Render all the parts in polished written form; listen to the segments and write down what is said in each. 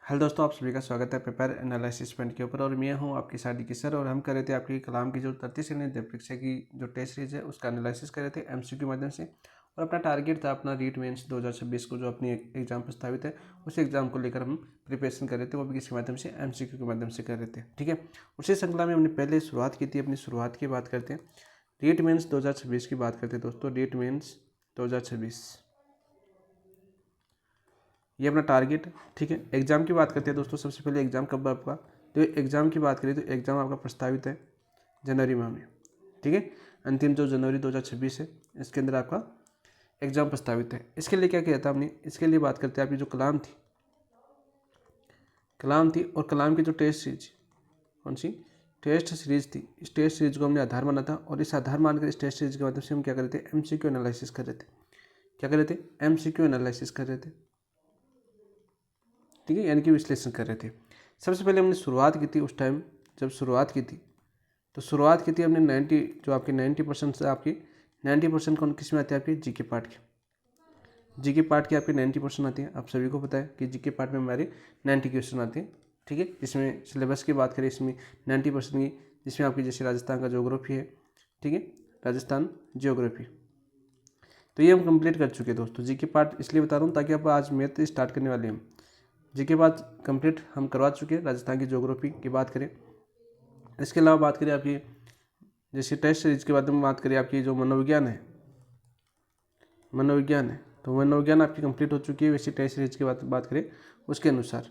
Hello दोस्तों, आप सभी का स्वागत है पेपर एनालिसिस पॉइंट के ऊपर। और मैं हूं आपके साथ डी सर। और हम कर रहे थे आपकी कलाम की जो 33 परीक्षा की जो टेस्ट सीरीज है उसका एनालिसिस कर रहे थे एमसीक्यू के माध्यम से। और अपना टारगेट था अपना रीट मेंस 2026 को जो अपनी एग्जाम प्रस्तावित है उस एग्जाम को लेकर हम प्रिपरेशन कर रहे थे, वो भी किसके माध्यम से, एमसीक्यू के माध्यम से कर रहे थे। ठीक है, उसी श्रृंखला में हमने पहले शुरुआत की थी। अपनी शुरुआत की बात करते हैं, रीट मेंस 2026 की बात करते हैं दोस्तों। रीट मेंस 2026 ये अपना टारगेट। ठीक है, एग्जाम की बात करते हैं दोस्तों। सबसे पहले एग्जाम कब आपका, तो एग्जाम की बात करें तो एग्जाम आपका प्रस्तावित है जनवरी माह में। ठीक है, अंतिम जो जनवरी 2026 है इसके अंदर आपका एग्जाम प्रस्तावित है। इसके लिए क्या किया था हमने, इसके लिए बात करते हैं आपकी जो कलाम थी और कलाम की जो टेस्ट सीरीज, कौन सी टेस्ट सीरीज थी, इस टेस्ट सीरीज को हमने आधार माना था। और इस आधार मानकर इस टेस्ट सीरीज के माध्यम से हम क्या कर रहे थे, एमसीक्यू एनालिसिस कर रहे थे। क्या कर रहे थे, एमसीक्यू एनालिसिस कर रहे थे। ठीक है, यानी कि विश्लेषण कर रहे थे। सबसे पहले हमने शुरुआत की थी, उस टाइम जब शुरुआत की थी तो शुरुआत की थी हमने 90, जो आपकी 90% से आपकी 90% कौन किस में आती है, आपकी जीके पार्ट की। जीके पार्ट की आपकी 90% आती है। आप सभी को पता है कि जीके पार्ट में हमारे 90 क्वेश्चन आते हैं। ठीक है, इसमें सिलेबस की बात करें इसमें 90% की, जिसमें आपकी जैसे राजस्थान का ज्योग्राफी है। ठीक है, राजस्थान ज्योग्राफी, तो ये हम कंप्लीट कर चुके हैं दोस्तों। जीके पार्ट इसलिए बता रहा हूँ ताकि आप आज मैथ स्टार्ट करने वाले हैं। जीके बात कंप्लीट हम करवा चुके हैं। राजस्थान की ज्योग्राफी की बात करें, इसके अलावा बात करें आपकी जैसे टेस्ट सीरीज के बारे में बात करें, आपकी जो मनोविज्ञान है तो मनोविज्ञान आपकी कंप्लीट हो चुकी है। वैसे टेस्ट सीरीज की बात करें उसके अनुसार,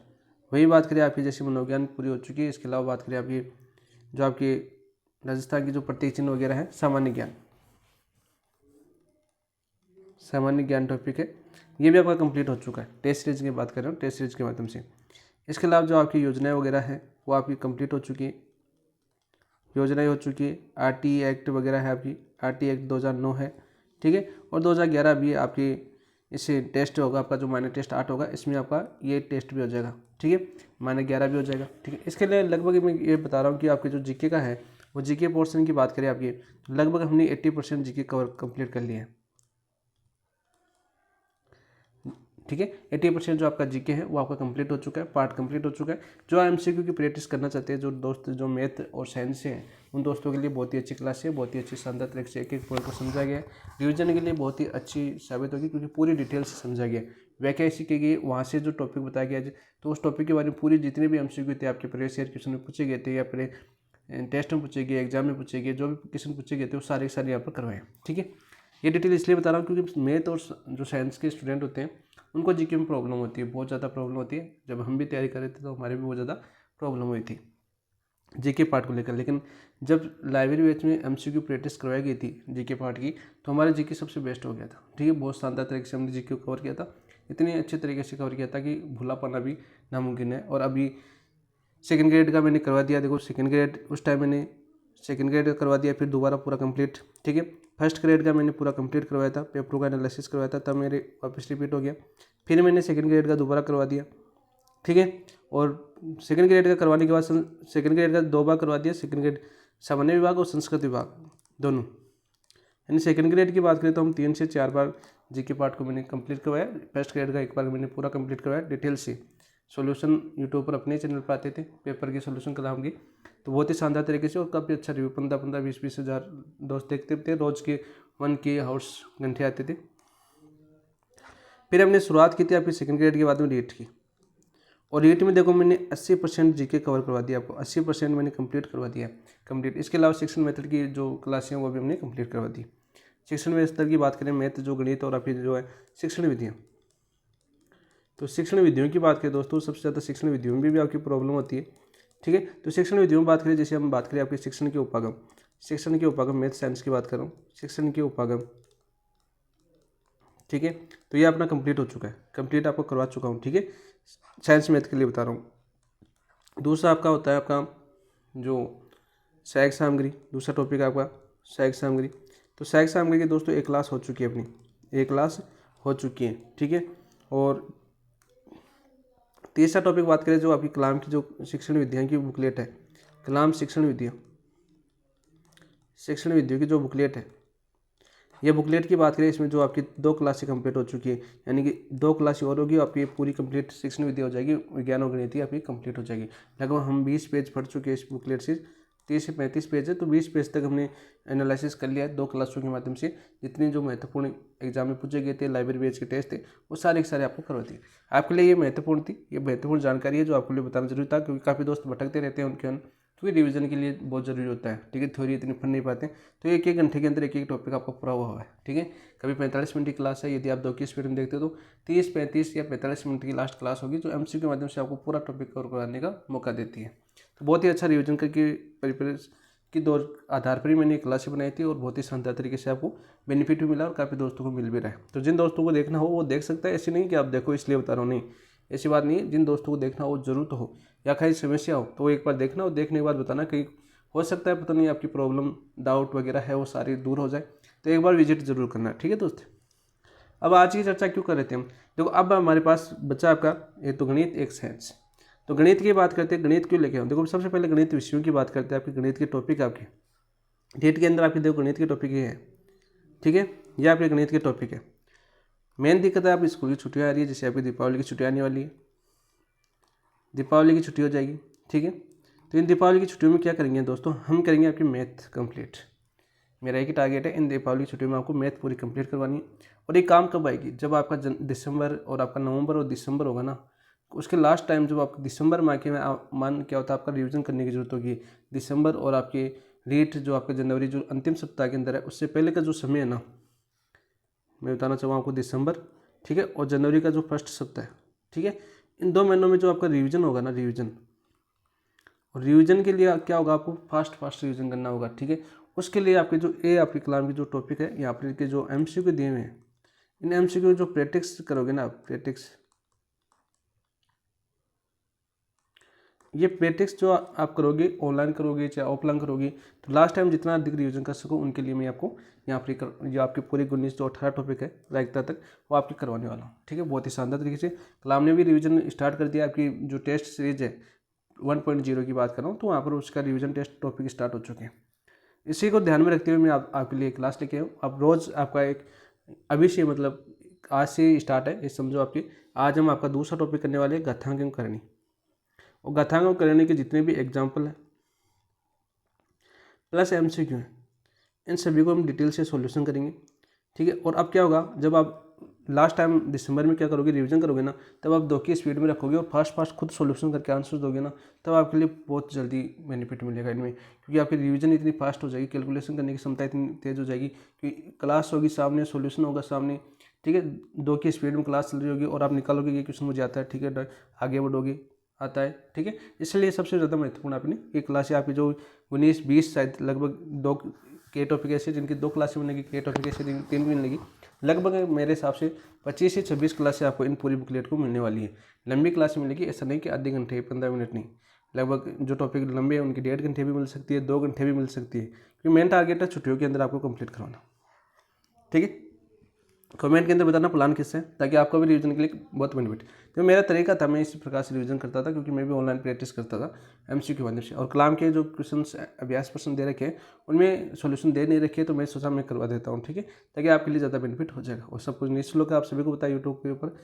वही बात करें आपकी जैसे मनोविज्ञान पूरी हो चुकी है। इसके अलावा बात करें आपकी जो आपकी राजस्थान की जो प्रतीक चिन्ह वगैरह है, सामान्य ज्ञान टॉपिक है, ये भी आपका कंप्लीट हो चुका है। टेस्ट सीरीज की बात कर रहे हो, टेस्ट सीरीज के माध्यम से। इसके अलावा जो आपकी योजनाएं वगैरह है वो आपकी कंप्लीट हो चुकी है, योजनाएं हो चुकी है। आरटी एक्ट वगैरह है आपकी, आरटी एक्ट 2009 है। ठीक है, और 2011 भी आपकी इससे टेस्ट होगा आपका, जो माइनर टेस्ट 8 होगा, इसमें आपका ये टेस्ट भी हो जाएगा। ठीक है, माइनर 11 भी हो जाएगा। ठीक है, इसके लिए लगभग मैं ये बता रहा हूँ कि आपके जो जीके का है वो जीके पोर्शन की बात करें आपकी, लगभग हमने 80% जीके कवर कंप्लीट कर लिया है। ठीक है, 80% जो आपका जीके है वो आपका कंप्लीट हो चुका है, पार्ट कंप्लीट हो चुका है। जो एमसीक्यू की प्रैक्टिस करना चाहते हैं, जो दोस्त जो मैथ और साइंस से हैं, उन दोस्तों के लिए बहुत ही अच्छी क्लास है। बहुत ही अच्छी शानदार तरीके से एक एक पॉइंट को समझा गया है। रिवीजन के लिए बहुत ही अच्छी साबित होगी, क्योंकि पूरी डिटेल से समझा गया। व्याख्या ऐसी की गई, वहाँ से जो टॉपिक बताया गया तो उस टॉपिक के बारे में पूरी जितने भी एमसीक्यू थे आपके प्रीवियस ईयर क्वेश्चन में पूछे गए थे, या फिर टेस्ट में पूछे गए, एग्जाम में पूछे गए, जो भी क्वेश्चन पूछे गए थे वो सारे यहाँ पर करवाए। ठीक है, ये डिटेल इसलिए बता रहा हूँ क्योंकि मैथ और जो साइंस के स्टूडेंट होते हैं उनको जीके में प्रॉब्लम होती है, बहुत ज़्यादा प्रॉब्लम होती है। जब हम भी तैयारी कर रहे थे तो हमारे भी बहुत ज़्यादा प्रॉब्लम हुई थी जीके पार्ट को लेकर। लेकिन जब लाइब्रेरी बैच में एमसीक्यू प्रैक्टिस करवाई गई थी जीके पार्ट की, तो हमारे जीके सबसे बेस्ट हो गया था। ठीक है, बहुत शानदार तरीके से हमने जीके को कवर किया था, इतने अच्छे तरीके से कवर किया था कि भूला पाना भी नामुमकिन है। और अभी सेकेंड ग्रेड का मैंने करवा दिया। देखो, सेकेंड ग्रेड उस टाइम मैंने सेकेंड ग्रेड का करवा दिया, फिर दोबारा पूरा कंप्लीट। ठीक है, फर्स्ट ग्रेड का मैंने पूरा कंप्लीट करवाया था, पेपरों का एनालिसिस करवाया था, तब मेरे वापस रिपीट हो गया। फिर मैंने सेकेंड ग्रेड का दोबारा करवा दिया। ठीक है, और सेकेंड ग्रेड का करवाने के बाद सेकेंड ग्रेड का 2 बार करवा दिया, सेकेंड ग्रेड सामान्य विभाग और संस्कृत विभाग दोनों। यानी सेकेंड ग्रेड की बात करें तो हम 3 से 4 बार जीके पार्ट को मैंने कंप्लीट करवाया। फर्स्ट ग्रेड का 1 बार मैंने पूरा कंप्लीट करवाया डिटेल से। सॉल्यूशन यूट्यूब पर अपने चैनल पर आते थे पेपर के सॉल्यूशन कलाम की, तो बहुत ही शानदार तरीके से और काफ़ी अच्छा रिव्यू, 15-15, 20-20 हज़ार दोस्त देखते थे। रोज के 1 के हाउस घंटे आते थे। फिर हमने शुरुआत की थी आपकी सेकंड ग्रेड के बाद में रीट की, और रीट में देखो मैंने 80% जीके कवर करवा दिया आपको, 80% मैंने कंप्लीट करवा दिया कंप्लीट। इसके अलावा शिक्षण मेथड की जो क्लासें हैं वो भी हमने कंप्लीट करवा दी। शिक्षण मेथड की बात करें, मैथ, जो गणित और आपकी जो है शिक्षण विधियाँ, तो शिक्षण विधियों की बात करें दोस्तों, सबसे ज़्यादा शिक्षण विधियों में भी आपकी प्रॉब्लम होती है। ठीक है, तो शिक्षण विधियों में बात करें, जैसे हम बात करें आपके शिक्षण के उपागम, मैथ साइंस की बात कर रहा हूँ, शिक्षण के उपागम। ठीक है, तो ये अपना कंप्लीट हो चुका है, कंप्लीट आपको करवा चुका हूँ। ठीक है, साइंस मैथ के लिए बता रहा हूँ। दूसरा आपका होता है आपका जो सहायक सामग्री, दूसरा टॉपिक आपका सहायक सामग्री। तो सहायक सामग्री की दोस्तों एक क्लास हो चुकी है, अपनी एक क्लास हो चुकी है। ठीक है, और तीसरा टॉपिक बात करें जो आपकी कलाम की जो शिक्षण विधियाँ की बुकलेट है, कलाम शिक्षण विधियों की जो बुकलेट है, ये बुकलेट की बात करें, इसमें जो आपकी 2 क्लासें कंप्लीट हो चुकी है, यानी कि 2 क्लासें और होगी, आपकी पूरी कंप्लीट शिक्षण विद्या हो जाएगी, विज्ञान और गणित आपकी कंप्लीट हो जाएगी। लगभग हम 20 पेज पढ़ चुके हैं इस बुकलेट से, 30 से 35 पेज है, तो 20 पेज तक हमने एनालिसिस कर लिया है 2 क्लासों के माध्यम से। जितनी जो महत्वपूर्ण एग्जाम में पूछे गए थे, लाइब्रेरी बेस्ड के टेस्ट थे, वो सारे के सारे आपको करवा दिए। आपके लिए ये महत्वपूर्ण थी, ये महत्वपूर्ण जानकारी है जो आपके लिए बताना जरूरी था, क्योंकि काफ़ी दोस्त भटकते रहते हैं उनके, क्योंकि रिवीजन के लिए बहुत ज़रूरी होता है। ठीक है, थ्योरी इतनी पढ़ नहीं पाते, तो 1-1 घंटे के अंदर एक टॉपिक आपका पूरा हुआ है। ठीक है, कभी 45 मिनट की क्लास है, यदि आप 2 की स्पीड में देखते हो तो 30, 35 या 45 मिनट की लास्ट क्लास होगी, जो एमसीक्यू के माध्यम से आपको पूरा टॉपिक कवर कराने का मौका देती है। तो बहुत ही अच्छा रिविजन करके प्रिपरेशन की दौर आधार पर ही मैंने क्लासें बनाई थी, और बहुत ही शानदार तरीके से आपको बेनिफिट भी मिला और काफ़ी दोस्तों को मिल भी रहा है। तो जिन दोस्तों को देखना हो वो देख सकता है, ऐसे नहीं कि आप देखो इसलिए बता रहा हूँ, नहीं, ऐसी बात नहीं है। जिन दोस्तों को देखना हो जरूरत हो या कहीं समस्या हो तो वो एक बार देखना, और देखने के बाद बताना, कहीं हो सकता है पता नहीं आपकी प्रॉब्लम डाउट वगैरह है वो सारी दूर हो जाए, तो एक बार विजिट जरूर करना। ठीक है दोस्त, अब आज की चर्चा क्यों कर रहे थे हम, देखो अब हमारे पास बच्चा आपका एक तो गणित, एक साइंस। तो गणित की बात करते हैं, गणित क्यों लेके आऊँ, देखो सबसे पहले गणित विषयों की बात करते हैं। आपके गणित के टॉपिक आपके डेट के अंदर आपके देखो गणित के टॉपिक ये है। ठीक है, ये आपके गणित के टॉपिक है। मेन दिक्कत है आप स्कूल की छुट्टियाँ आ रही है, जैसे आपकी दीपावली की छुट्टियाँ आने वाली है, दीपावली की छुट्टी हो जाएगी। ठीक है, तो इन दीपावली की छुट्टियों में क्या करेंगे दोस्तों, हम करेंगे आपकी मैथ कंप्लीट। मेरा एक ही टारगेट है, इन दीपावली की छुट्टियों में आपको मैथ पूरी कंप्लीट करवानी है। और ये काम कब आएगी, जब आपका दिसंबर और आपका नवंबर और दिसंबर होगा ना, उसके लास्ट टाइम जब आपका दिसंबर माह के मान क्या होता है, आपका रिवीजन करने की जरूरत होगी। दिसंबर और आपके लीट जो आपका जनवरी जो अंतिम सप्ताह के अंदर है, उससे पहले का जो समय है ना, मैं बताना चाहूँगा आपको दिसंबर, ठीक है, और जनवरी का जो फर्स्ट सप्ताह है, ठीक है, इन 2 महीनों में जो आपका रिवीजन होगा ना, रिवीजन, और रिवीजन के लिए क्या होगा, आपको फास्ट रिवीजन करना होगा। ठीक है, उसके लिए आपके जो आपके कलाम के जो टॉपिक है, यहाँ पर के जो एमसीक्यू दिए हुए हैं, इन एमसीक्यू जो प्रैक्टिस करोगे ना, प्रैक्टिस, ये प्रैक्टिस जो आप करोगे, ऑनलाइन करोगे चाहे ऑफलाइन करोगे, तो लास्ट टाइम जितना अधिक रिवीजन कर सको, उनके लिए मैं आपको यहाँ पर जो आपके पूरे 19 जो 18 टॉपिक है लाइकता तक, वो आपके करवाने वाला हूँ। ठीक है, बहुत ही शानदार तरीके से कलाम ने भी रिवीजन स्टार्ट कर दिया। आपकी जो टेस्ट सीरीज है 1.0 की बात कर रहा हूँ, तो वहाँ पर उसका रिवीजन टेस्ट टॉपिक स्टार्ट हो चुके हैं। इसी को ध्यान में रखते हुए मैं आपके लिए क्लास लेके आऊँ। आप रोज़ आपका एक अभी से, मतलब आज से स्टार्ट है, ये समझो आपकी, आज हम आपका दूसरा टॉपिक करने वाले हैं घातांक करणी। और घातांक करने के जितने भी एग्जाम्पल हैं प्लस एमसीक्यू हैं, इन सभी को हम डिटेल से सॉल्यूशन करेंगे। ठीक है, और अब क्या होगा, जब आप लास्ट टाइम दिसंबर में क्या करोगे, रिवीजन करोगे ना, तब आप 2 की स्पीड में रखोगे और फास्ट खुद सॉल्यूशन करके आंसर दोगे ना, तब आपके लिए बहुत जल्दी बेनिफिट मिलेगा इनमें, क्योंकि आपकी रिवीजन इतनी फास्ट हो जाएगी, कैलकुलेशन करने की क्षमता इतनी तेज़ हो जाएगी कि क्लास होगी सामने, सॉल्यूशन होगा सामने। ठीक है, 2 की स्पीड में क्लास चल रही होगी और आप निकालोगे ये क्वेश्चन मुझे आता है, ठीक है, आगे बढ़ोगे, आता है। ठीक है, इसलिए सबसे ज़्यादा महत्वपूर्ण आपने ये क्लास है आपकी जो 19-20 शायद लगभग 2 के टॉपिक ऐसे जिनकी 2 क्लासें बनेगी, के टॉपिक ऐसे 3 भी मिलेगी। लगभग मेरे हिसाब से 25 से 26 क्लासें आपको इन पूरी बुकलेट को मिलने वाली है। लंबी क्लास मिलेगी, ऐसा नहीं कि आधे घंटे 15 मिनट नहीं, लगभग जो टॉपिक लंबे हैं उनकी 1.5 घंटे भी मिल सकती है, 2 घंटे भी मिल सकती है, क्योंकि मेन टारगेट है छुट्टियों के अंदर आपको कंप्लीट करवाना। ठीक है, कमेंट के अंदर बताना प्लान किससे है, ताकि आपको भी रिवीजन के लिए बहुत बेनिफिट। तो मेरा तरीका था, मैं इसी प्रकार से रिवीजन करता था, क्योंकि मैं भी ऑनलाइन प्रैक्टिस करता था एमसीक्यू के माध्यम से, और कलाम के जो क्वेश्चंस अभ्यास प्रश्न दे रखे हैं उनमें सॉल्यूशन दे नहीं रखे, तो मैं सोचा मैं करवा देता हूँ। ठीक है, ताकि आपके लिए ज़्यादा बेनिफिट हो जाएगा, और सब कुछ निःशुल्क आप सभी को बताया यूट्यूब के ऊपर,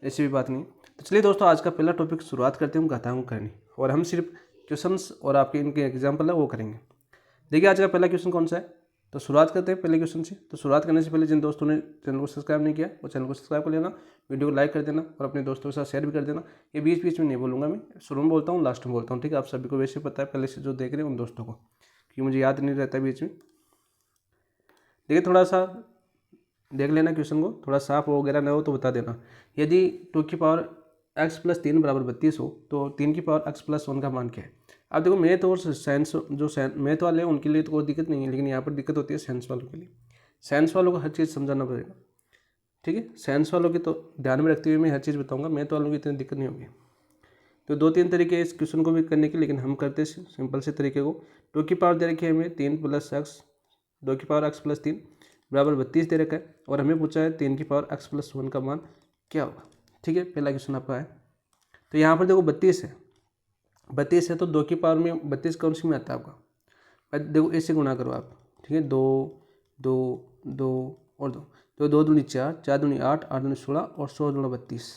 ऐसी भी बात नहीं। तो चलिए दोस्तों, आज का पहला टॉपिक शुरुआत करते हैं घातांक करनी, और हम सिर्फ क्वेश्चंस और आपके इनके एग्जाम्पल है वो करेंगे। देखिए आज का पहला क्वेश्चन कौन सा है, तो शुरुआत करते हैं पहले क्वेश्चन से। तो शुरुआत करने से पहले जिन दोस्तों ने चैनल को सब्सक्राइब नहीं किया वो चैनल को सब्सक्राइब कर लेना, वीडियो को लाइक कर देना और अपने दोस्तों के साथ शेयर भी कर देना। ये बीच बीच में नहीं बोलूँगा, मैं शुरू में बोलता हूँ, लास्ट में बोलता हूँ। ठीक है, आप सभी को वैसे पता है पहले से जो देख रहे हैं उन दोस्तों को, क्योंकि मुझे याद नहीं रहता बीच में। देखिए थोड़ा सा देख लेना क्वेश्चन को, थोड़ा साफ वगैरह ना हो तो बता देना। यदि 2 की पावर x+3 = 32 हो, तो 3 की पावर x+1 का मान क्या है। अब देखो मैथ और साइंस, जो मैथ वाले हैं उनके लिए तो कोई दिक्कत नहीं है, लेकिन यहाँ पर दिक्कत होती है साइंस वालों के लिए। साइंस वालों को हर चीज़ समझाना पड़ेगा। ठीक है, साइंस वालों की तो ध्यान में रखते हुए मैं हर चीज़ बताऊँगा, मैथ वालों की इतनी दिक्कत नहीं होगी। तो 2-3 तरीके इस क्वेश्चन को भी करने के, लेकिन हम करते सिंपल से तरीके को। 2 की पावर दे रखी है हमें 3 + x, 2 की पावर x+3 = 32 दे रखा है, और हमें पूछा है 3 की पावर x+1 का मान क्या होगा। ठीक है, पहला क्वेश्चन आपका है। तो यहाँ पर देखो 32 है, 32 है तो 2 की पावर में 32 कौन सी में आता है आपका, देखो इससे गुणा करो आप। ठीक है, 2 2 2 और 2, तो 2 दूनी 4, 4 दूनी 8, 8 दूनी 16 और 16 दूनी 32।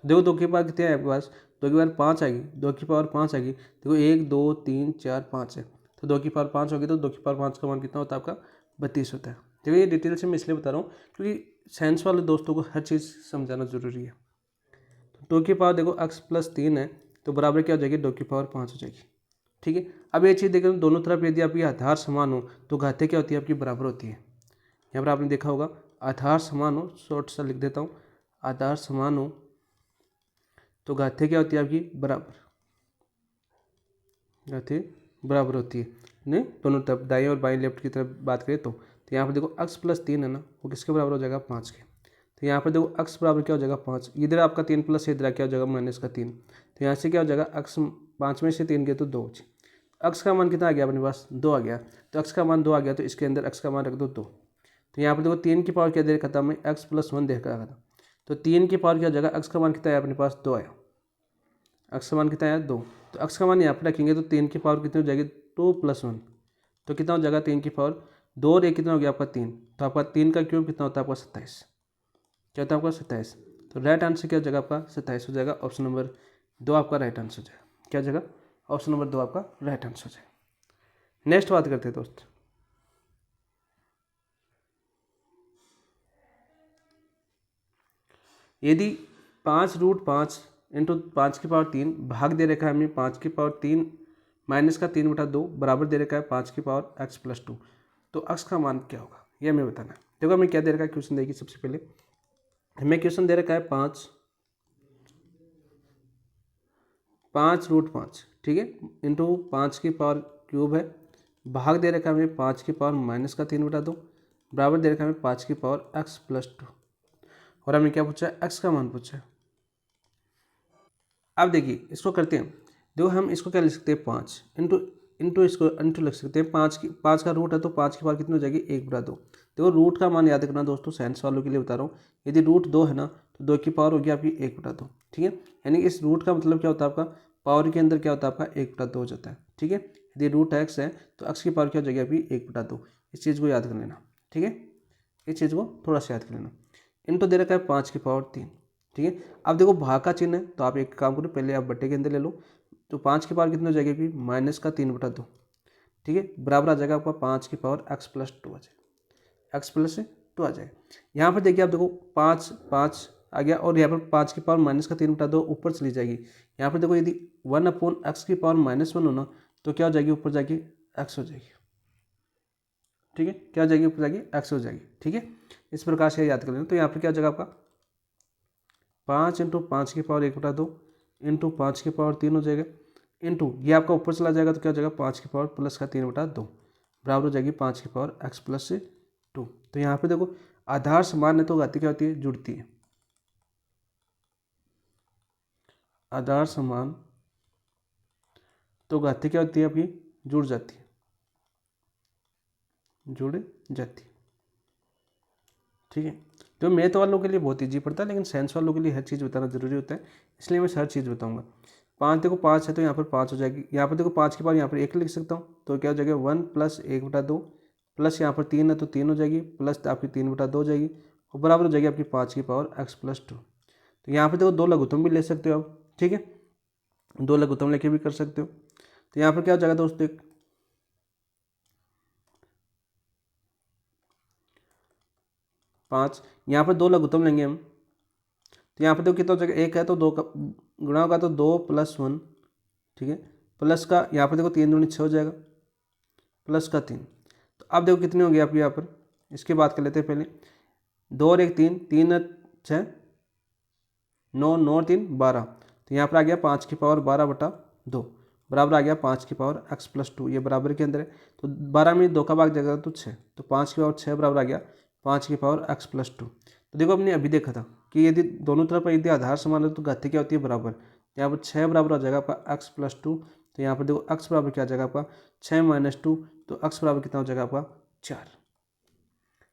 तो देखो 2 के पावर कितने हैं आपके पास, 2 की पावर 5 आएगी, 2 की पावर 5 आएगी, देखो 1 2 3 4 5 है, तो 2 की पावर 5 होगी, तो 2 की पावर 5 का मान कितना होता है आपका 32 होता है। देखो ये डिटेल से मैं इसलिए बता रहा हूँ क्योंकि साइंस वाले दोस्तों को हर चीज़ समझाना जरूरी है। तो 2 की पावर देखो x प्लस 3 है, तो बराबर क्या हो जाएगी, 2 की पावर 5 हो जाएगी। ठीक है, अब ये चीज़ देखो दोनों तरफ यदि आपकी आधार समान हो तो घातें क्या होती है आपकी बराबर होती है। यहाँ पर आपने देखा होगा आधार समान हो, शॉर्ट सा लिख देता हूँ, आधार समान हो तो घातें क्या होती है आपकी बराबर, घातें बराबर होती है। नहीं दोनों तरफ दाएं और बाएं लेफ्ट की तरफ बात करें तो यहाँ पर देखो x प्लस 3 है ना, वो किसके बराबर हो जाएगा 5 के। तो यहाँ पर देखो x बराबर क्या हो जाएगा 5, इधर आपका 3 प्लस इधर क्या हो जाएगा माइनस का 3, तो यहाँ से क्या हो जाएगा x 5 में से 3 गए तो 2, x का मान कितना आ गया अपने पास 2 आ गया, तो x का मान 2 आ गया, तो इसके अंदर x का मान रख दो 2। तो यहाँ पर देखो 3 की पावर क्या दे रखा था हमें, x प्लस 1 दे रखा था, तो 3 की पावर क्या हो जाएगा, x का मान कितना आया अपने पास 2 आया, x का मान कितना आया 2, तो x का मान यहाँ पर रखेंगे तो 3 की पावर कितनी हो जाएगी 2 प्लस 1, तो कितना हो जाएगा 3 की पावर 2 और 1 कितना हो गया आपका 3, तो आपका 3 का क्यूब कितना होता है आपका 27, क्या होता है आपका 27। तो राइट आंसर क्या हो जाएगा आपका 27 हो जाएगा, ऑप्शन नंबर 2 आपका राइट आंसर हो जाएगा, क्या हो जाएगा ऑप्शन नंबर 2 आपका राइट आंसर हो जाएगा। नेक्स्ट बात करते हैं दोस्त, यदि 5√5 इंटू 5 की पावर 3 भाग दे रखा है हमें 5 की पावर 3 माइनस का 3/2 बराबर दे रखा है 5 की पावर x प्लस 2, तो x का मान क्या होगा ये हमें बताना है। देखो हमें क्या दे रखा है क्वेश्चन, देखिए सबसे पहले हमें क्वेश्चन दे रखा है 5√5, ठीक है, इंटू 5 की पावर क्यूब है, भाग दे रखा है हमें 5 की पावर माइनस का 3/2 बराबर दे रखा है हमें 5 की पावर x प्लस 2, और हमें क्या पूछा है x का मान पूछा है। अब देखिए इसको करते हैं, देखो हम इसको क्या लिख सकते हैं 5 इंटू इंटू इसको इंटू लिख सकते हैं, 5 का रूट है तो 5 की पावर कितनी हो जाएगी 1/2। देखो रूट का मान याद रखना दोस्तों, साइंस वालों के लिए बता रहा हूँ, यदि रूट 2 है ना तो 2 की पावर होगी आपकी 1/2, ठीक है, यानी इस रूट का मतलब क्या होता है आपका पावर के अंदर क्या होता है आपका 1/2 हो जाता है, ठीक है। यदि रूट x है तो x की पावर क्या हो जाएगी आपकी 1/2, इस चीज़ को याद कर लेना, ठीक है, इस चीज़ को थोड़ा सा याद कर लेना। इनटू दे रखा है 5 की पावर 3, ठीक है। अब देखो भाग का चिन्ह है तो आप एक काम करो, पहले आप बट्टे के अंदर ले लो, तो 5 की पावर कितनी हो जाएगी फिर माइनस का 3/2, ठीक है, बराबर आ जाएगा आपका 5 की पावर x प्लस 2 आ जाएगा, x प्लस 2 आ जाएगा। यहाँ पर देखिए आप देखो 5 5 आ गया, और यहाँ पर 5 की पावर माइनस का 3/2 ऊपर चली जाएगी। यहाँ पर देखो यदि 1/x की पावर -1 होना तो क्या हो जाएगी ऊपर जाके x हो जाएगी, ठीक है, क्या हो जाएगी ऊपर जाएगी x हो जाएगी, ठीक है। इस प्रकार से याद कर लेना, तो यहाँ पर क्या हो जाएगा आपका 5 इंटू 5 की पावर 1/2 इंटू 5 की पावर 3 हो जाएगा, इंटू ये आपका ऊपर चला जाएगा तो क्या हो जाएगा 5 की पावर प्लस का 3/2 बराबर हो जाएगी 5 की पावर x प्लस 2। तो यहाँ पे देखो आधार समान है तो घाती क्या होती है जुड़ती है, आधार समान तो घाती क्या होती है आपकी जुड़ जाती है, जुड़ जाती है, ठीक है। तो मैथ वालों के लिए बहुत ईजी पड़ता है, लेकिन साइंस वालों के लिए हर चीज़ बताना जरूरी होता है, इसलिए मैं हर चीज़ बताऊंगा। 5 देखो 5 है तो यहाँ पर 5 हो जाएगी, यहाँ पर देखो 5 की पावर यहाँ पर 1 लिख सकता हूँ, तो क्या हो जाएगा 1 प्लस 1/2 प्लस यहाँ पर 3 है तो 3 हो जाएगी, प्लस आपकी 3/2 हो जाएगी, और बराबर हो जाएगी आपकी 5 की पावर x प्लस 2। तो यहाँ पर देखो 2 लघुत्तम भी ले सकते हो आप, ठीक है, 2 लघुत्तम लेके भी कर सकते हो। तो यहाँ पर क्या हो जाएगा दोस्तों 5, यहाँ पर 2 लघुत्तम लेंगे हम, तो यहाँ पर देखो कितना हो जाएगा 1 है तो 2 का गुणा होगा तो 2 प्लस 1, ठीक है, प्लस का यहाँ पर देखो 3 दूनी 6 हो जाएगा, प्लस का 3, तो अब देखो कितनी होगी आपकी यहाँ पर, इसकी बात कर लेते हैं पहले, 2 और 1 3, 3 6 9 9 और 3 12, तो यहाँ पर आ गया 5 की पावर 12/2 बराबर आ गया 5 की पावर x प्लस 2, ये बराबर के अंदर है, तो 12 में 2 का भाग जाएगा तो 6, तो 5 की पावर 6 बराबर आ गया 5 की पावर x प्लस 2। तो देखो हमने अभी देखा था कि यदि दोनों तरफ यदि आधार समान है तो घाती क्या होती है बराबर, यहाँ पर 6 बराबर आ जाएगा आपका x प्लस 2, तो यहाँ पर देखो x बराबर क्या आ जाएगा आपका 6 माइनस 2, तो x बराबर कितना हो जाएगा आपका 4,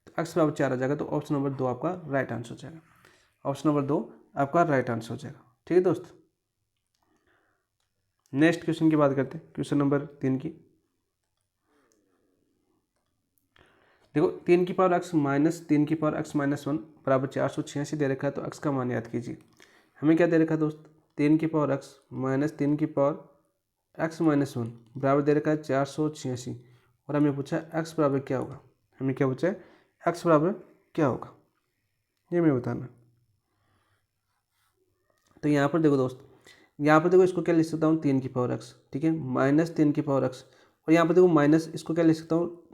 तो x बराबर 4 आ जाएगा, तो ऑप्शन नंबर 2 आपका राइट आंसर हो जाएगा, ऑप्शन नंबर 2 आपका राइट आंसर हो जाएगा, ठीक है दोस्त। नेक्स्ट क्वेश्चन की बात करते हैं, क्वेश्चन नंबर 3 की। देखो 3 की पावर x-3 की पावर x-1 बराबर 486 दे रखा है, तो x का मान याद कीजिए। हमें क्या दे रखा है दोस्त, 3 की पावर x-3 की पावर x-1 बराबर दे रखा है 486, और हमें पूछा है x बराबर क्या होगा। हमें क्या पूछा है, x बराबर क्या होगा, ये हमें बताना। तो यहाँ पर देखो दोस्त, यहाँ पर देखो इसको क्या लिख सकता हूँ 3 की पावर x, ठीक है, -3 की पावर x, और यहाँ पर देखो माइनस इसको क्या लिख सकता हूँ,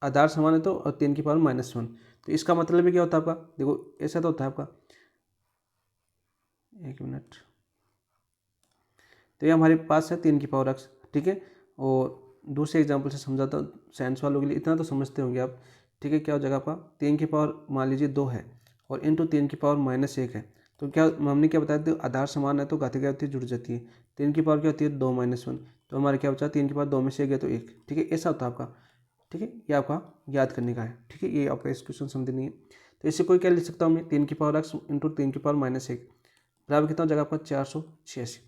आधार समान है तो, और 3 की पावर -1, तो इसका मतलब भी क्या होता है आपका, देखो ऐसा तो होता है आपका, एक मिनट, तो ये हमारे पास है 3 की पावर x, ठीक है। और दूसरे एग्जाम्पल से समझाता हूँ साइंस वालों के लिए, इतना तो समझते होंगे आप, ठीक है। क्या हो जाएगा आपका, 3 की पावर मान लीजिए 2 है, और इंटू 3 की पावर -1 है, तो क्या हमने क्या बताया, तो आधार समान है तो घाती क्या होती है, जुड़ जाती है। 3 की पावर क्या होती है, 2-1, तो हमारे क्या बचा, 3 की पावर 2 में से 1 गया तो 1, ठीक है, ऐसा होता है आपका, ठीक है। ये आपका याद करने का है, ठीक है, ये आपका इस क्वेश्चन समझनी है। तो इससे कोई क्या लिख सकता हूँ मैं, 3 की पावर x इंटू 3 की पावर-1 बराबर कितना हो जाएगा आपका 486।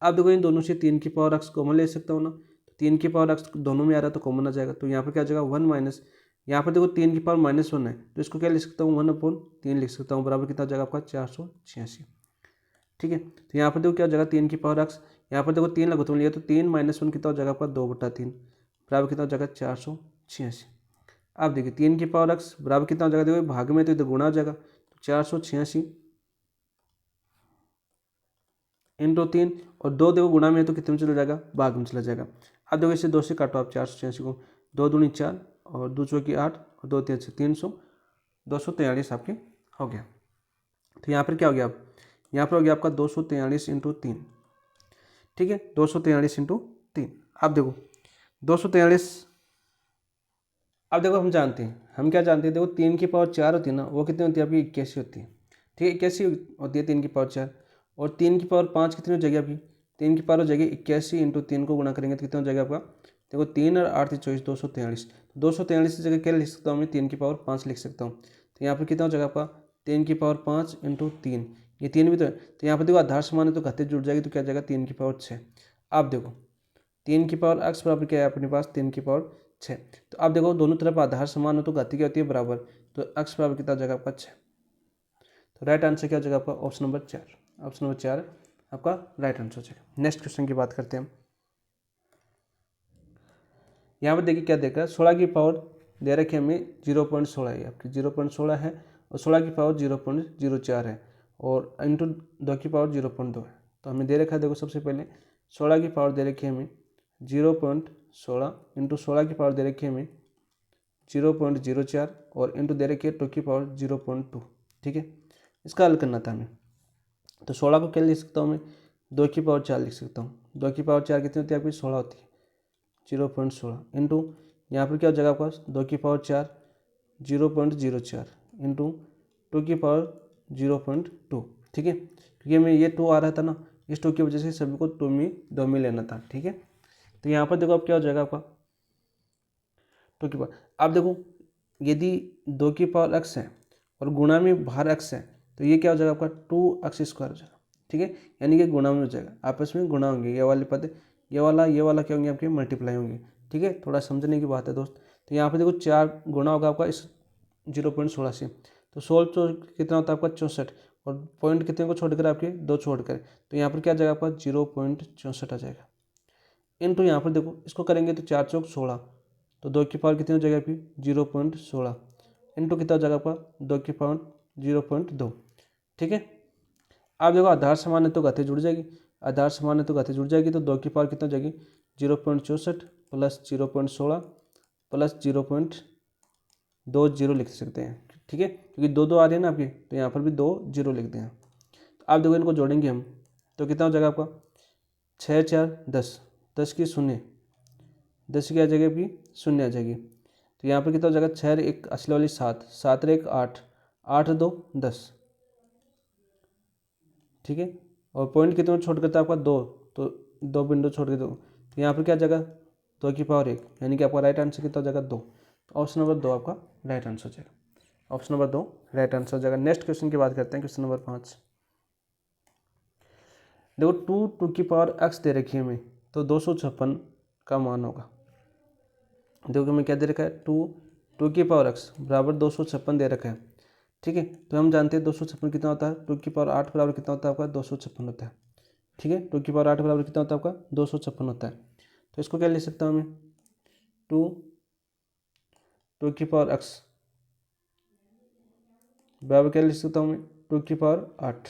अब देखो इन दोनों से 3 की पावर x कॉमन ले सकता हूँ ना, तो 3 की पावर x दोनों में आ रहा है तो कॉमन आ जाएगा, तो यहाँ पर क्या हो जाएगा 1 माइनस, यहाँ पर देखो 3 की पावर-1 है, तो इसको क्या लिख सकता हूँ 1/3 लिख सकता हूँ, बराबर कितना हो जाएगा आपका 486, ठीक है। तो यहाँ पर देखो क्या हो जाएगा 3 की पावर x, यहाँ पर देखो 3 लघुत्तम लिया तो 3-1 कितना हो जाएगा आपका 2/3 बराबर कितना हो जाएगा 486। अब देखिए 3 की पावर x बराबर कितना हो जाएगा, देखो भाग में तो इधर गुणा हो जाएगा, तो 486 इंटू 3, और 2 देखो गुणा में है तो कितने में चला जाएगा, भाग में चला जाएगा। अब देखो इसे 2 से काटो आप 486 को, 2 दूनी 4 और 2 चौकी 8 और 2 3 300, 243 आपके हो गया। तो यहाँ पर क्या हो गया, अब यहाँ पर हो गया आपका 243 इंटू 3, ठीक है, 243 इंटू 3। अब देखो 243, अब देखो हम जानते हैं, हम क्या जानते हैं, देखो 3 की पावर 4 होती है ना, वो कितनी होती है आपकी 81 होती है, ठीक है, 81 होती है 3 की पावर 4, और 3 की पावर 5 कितनी हो जाएगी आपकी, 3 की पावर हो जाएगी 81 इंटू 3 को गुणा करेंगे तो कितना हो जाएगा आपका, देखो 3 और 8 24, 243, 243 की जगह क्या लिख सकता हूँ मैं, 3 की पावर 5 लिख सकता हूँ, तो यहाँ पर कितना हो जाएगा आपका 3 की पावर 5 इंटू 3, ये 3 भी तो यहाँ पर देखो आधार समान है तो घाते जुड़ जाएगी, तो क्या जाएगा 3 की पावर 6। अब देखो 3 की पावर x बराबर क्या है अपने पास, 3 की पावर 6, तो अब देखो दोनों तरफ आधार समान हो तो घाती क्या होती है, बराबर, तो x बराबर कितना हो जाएगा आपका 6, तो राइट आंसर क्या हो जाएगा आपका ऑप्शन नंबर 4, ऑप्शन नंबर 4 आपका राइट आंसर हो जाएगा। नेक्स्ट क्वेश्चन की बात करते हैं हम, यहाँ पर देखिए क्या देख रहा है, 16 की पावर दे रखी है हमें 0.16 है, आपकी 0.16 है, और 16 की पावर 0.04 है, और इंटू 2 की पावर 0.2 है, तो हमें दे रखा है, देखो सबसे पहले 16 की पावर दे रखी है हमें 0.16 इंटू 16 की पावर दे रखी है हमें 0.04, और इंटू दे रखी है 2 की पावर 0.2, ठीक है, इसका हल करना था हमें। तो 16 को क्या लिख सकता हूँ मैं, 2 की पावर 4 लिख सकता हूँ, 2 की पावर 4 कितनी होती है आपकी 16 होती है, 0.16 इंटू यहाँ पर क्या हो जाएगा आपका 2 की पावर 4 0.04 इंटू 2 की पावर 0.2, ठीक है, क्योंकि हमें ये 2 आ रहा था ना, इस 2 की वजह से सभी को 2 में लेना था, ठीक है। तो यहाँ पर देखो अब क्या हो जाएगा आपका 2 की पावर, अब देखो यदि 2 की पावर x है और गुणा में बाहर x है, तो ये क्या हो जाएगा आपका 2x² हो जाएगा, ठीक है, यानी कि गुणा में हो जाएगा, आपस में गुणा होंगे, ये वाले पद ये वाला क्या होंगे आपके मल्टीप्लाई होंगे, ठीक है, थोड़ा समझने की बात है दोस्त। तो यहाँ पे देखो 4 गुणा होगा आपका इस 0.16 से, तो 16 कितना होता है आपका 64, और पॉइंट कितने को छोड़कर आपके 2 छोड़कर, तो यहाँ पर क्या आ जाएगा आपका 0.64 आ जाएगा, इंटू यहाँ पर देखो इसको करेंगे तो 4 चौक 16, तो 2 की पावर कितनी हो जाएगी आपकी 0.16 इंटू कितना हो जाएगा आपका 2 की पावर 0.2, ठीक है। अब देखो आधार समान है तो घाते जुड़ जाएगी, आधार समान है तो घाते जुड़ जाएगी, तो 2 की पावर कितना हो जाएगी 0.64 प्लस 0.16 प्लस 0.20 लिख सकते हैं, ठीक है, क्योंकि 2 आ रही है ना आपकी, तो यहाँ पर भी 2 0 लिख दें। तो अब देखो इनको जोड़ेंगे हम, तो कितना हो जाएगा आपका 6 4 10, 10 की शून्य, 10 की आ जाएगी आपकी शून्य आ जाएगी, तो यहाँ पर कितना हो जाएगा 6 1 असली वाली 7, 7 1 8, 8 2 10, ठीक है, और पॉइंट कितने छोड़ करता है आपका 2, तो 2 विंडो छोड़ के 2, तो यहाँ पर क्या जाएगा 2 की पावर 1, यानी कि आपका राइट आंसर कितना हो जाएगा 2, तो ऑप्शन नंबर 2 आपका राइट आंसर हो जाएगा, ऑप्शन नंबर 2 राइट आंसर हो जाएगा। नेक्स्ट क्वेश्चन की बात करते हैं, क्वेश्चन नंबर 5, देखो 2 की पावर x दे रखी है हमें, तो 256 का मान होगा, देखो हमें क्या दे रखा है 2 टू की पावर एक्स बराबर 256 दे रखा है, ठीक है। तो हम जानते हैं 256 कितना होता है, टू की पावर 8 बराबर कितना होता है आपका 256 होता है, ठीक है। टू की पावर 8 बराबर कितना होता है आपका 256 होता है। तो इसको क्या लिख सकता हूँ मैं, टू की पावर एक्स बराबर क्या लिख सकता हूँ मैं, टू की पावर 8,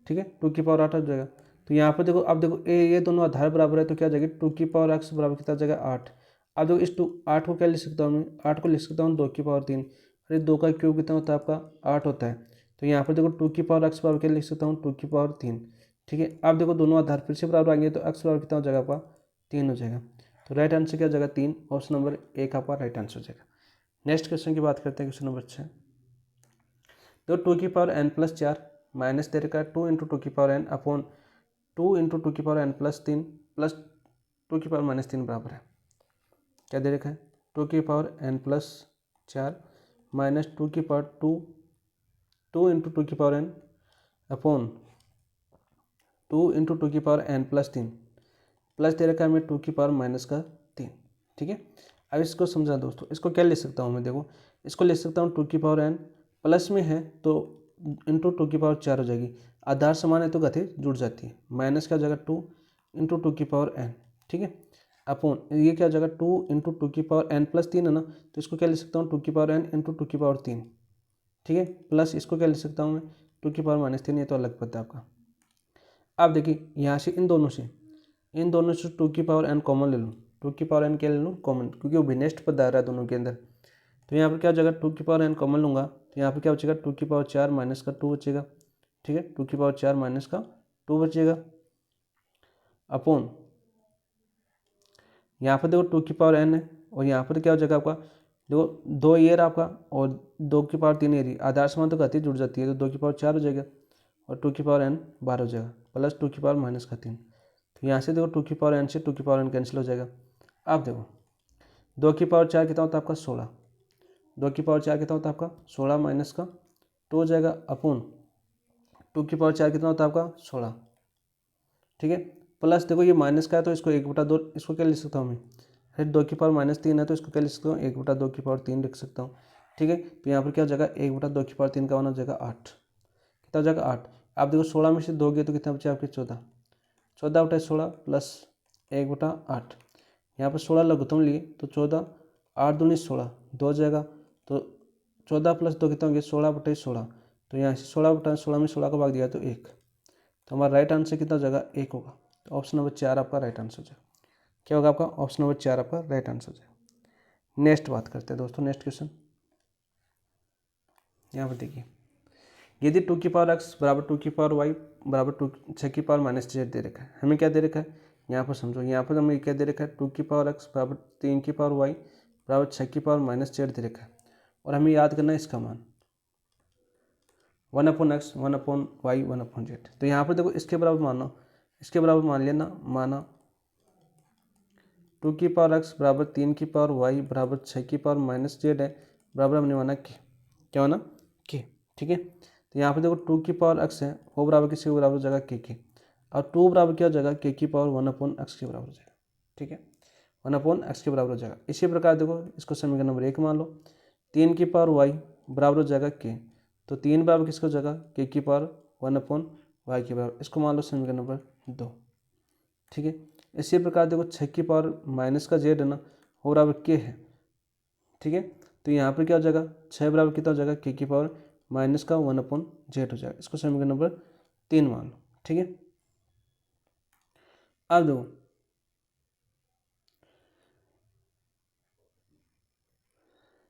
ठीक है। टू की पावर 8 आ जाएगा। तो यहाँ पर देखो, अब देखो ये दोनों आधार बराबर है तो क्या आ जाएगी, टू की पावर एक्स बराबर कितना आ जाएगा 8। अब देखो इस 8 को क्या लिख सकता हूँ मैं, 8 को लिख सकता हूँ 2 की पावर 3। अरे 2 का क्यूब कितना होता है आपका 8 होता है। तो यहाँ पर देखो टू की पावर एक्स बराबर क्या लिख सकता हूँ 2 की पावर 3, ठीक है। अब देखो दोनों आधार फिर से बराबर आएंगे तो एक्स बराबर कितना हो जाएगा आपका 3 हो जाएगा। तो राइट आंसर क्या हो जाएगा 3, ऑप्शन नंबर 1 आपका राइट आंसर हो जाएगा। नेक्स्ट क्वेश्चन की बात करते हैं, क्वेश्चन नंबर 6। तो टू की पावर n प्लस 4 माइनस दे रखा है 2 इंटू टू की power n upon 2 into two की power n plus 3 plus two की पावर माइनस 3 बराबर है, क्या दे रखा है, टू की power n plus 4 minus two की पावर 2 इंटू टू की power n upon 2 into two की पावर n प्लस 3 प्लस दे रखा है हमें टू की पावर माइनस का 3, ठीक है। अब इसको समझा दोस्तों, इसको क्या लिख सकता हूँ मैं, देखो इसको लिख सकता हूँ टू की पावर n प्लस में है तो इंटू टू की पावर 4 हो जाएगी, आधार समान है तो गति जुड़ जाती है, माइनस क्या हो जाएगा 2 इंटू टू की पावर n, ठीक है, अपॉन ये क्या हो जाएगा 2 इंटू टू की पावर n प्लस 3 है ना, तो इसको क्या लिख सकता हूँ टू की पावर n इंटू टू की पावर 3, ठीक है, प्लस इसको क्या लिख सकता हूँ मैं टू की पावर माइनस 3, ये तो अलग पता है आपका। अब देखिए यहाँ से इन दोनों से टू की पावर n कॉमन ले लूँ, टू की पावर n क्या ले लूँ कॉमन, क्योंकि वो भिन्नष्ट पद आ रहा है दोनों के अंदर। तो यहाँ पर क्या हो जाएगा टू की पावर n कॉमन लूँगा तो यहाँ पर क्या बचेगा टू की पावर 4 माइनस का 2 बचेगा, ठीक है, टू की पावर 4 माइनस का 2 बचेगा अपॉन यहाँ पर देखो टू की पावर n है और यहाँ पर क्या हो जाएगा आपका, देखो 2 ईयर आपका और 2 की पावर 3 ईयर, आधार समान तो गति जुड़ जाती है तो 2 की पावर 4 हो जाएगा और टू की पावर n 12 हो जाएगा प्लस टू की पावर माइनस का 3। तो यहाँ से देखो टू की पावर n से टू की पावर n कैंसिल हो जाएगा। अब देखो 2 की पावर 4 कितना होता है आपका 16, 2 की पावर 4 कितना होता है आपका 16 माइनस का 2 हो जाएगा अपॉन टू की पावर 4 कितना होता है आपका 16, ठीक है, प्लस देखो ये माइनस का है तो इसको 1/2, इसको क्या लिख सकता हूँ मैं, फिर 2 की पावर माइनस 3 है तो इसको क्या लिख सकता हूँ 1/2 की पावर 3 लिख सकता हूँ, ठीक है। तो यहाँ पर क्या हो जाएगा 1/2 की पावर 3 का मान हो जाएगा 8, कितना हो जाएगा 8। आप देखो 16 में से 2 गए तो कितना बचे आपके 14, 14/16 प्लस 1/8, यहाँ पर 16 लघुत्तम लिए तो 14, 8 दूनी 16, 2 हो जाएगा तो 14 प्लस 2 कितना होंगे 16/16, तो यहाँ से 16/16 में 16 को भाग दिया तो 1, तो हमारा राइट आंसर कितना हो जाएगा 1 होगा। तो ऑप्शन नंबर 4 आपका राइट आंसर हो जाएगा, क्या होगा आपका ऑप्शन नंबर 4 आपका राइट आंसर हो जाएगा। नेक्स्ट बात करते हैं दोस्तों, नेक्स्ट क्वेश्चन यहाँ पर देखिए, यदि टू की पावर एक्स बराबर टू की पावर वाई बराबर 6 की पावर माइनस जेड दे रखा है, हमें क्या दे रखा है यहाँ पर समझो, यहाँ पर हमें क्या दे रखा है टू की पावर एक्स बराबर 3 की पावर वाई बराबर 6 की पावर माइनस जेड दे रखा है और हमें याद करना है इसका मान 1/x 1/y 1/z। तो यहाँ पर देखो इसके बराबर मानो, इसके बराबर मान लेना, माना टू की पावर एक्स बराबर 3 की पावर वाई बराबर 6 की पावर माइनस जेड है, बराबर हमने माना के, क्या माना के, ठीक है। तो यहाँ पे देखो टू की पावर एक्स है वो बराबर किसके बराबर हो जाएगा के, और टू बराबर क्या हो जाएगा के की पावर 1/x के बराबर हो जाएगा, ठीक है, 1/x के बराबर हो जाएगा। इसी प्रकार देखो इसको समीकरण नंबर 1 मान लो, 3 की पावर वाई बराबर हो जाएगा के, तो 3 बराबर किसको हो जाएगा के की पावर 1/y के बराबर, इसको मान लो समीकरण नंबर 2, ठीक है। इसी प्रकार देखो 6 की पावर माइनस का जेड है ना वो बराबर के है, ठीक है। तो यहाँ पर क्या हो जाएगा 6 बराबर कितना हो जाएगा के की पावर माइनस का 1/z हो जाएगा, इसको समीकरण नंबर 3 मान लो, ठीक है। अब देखो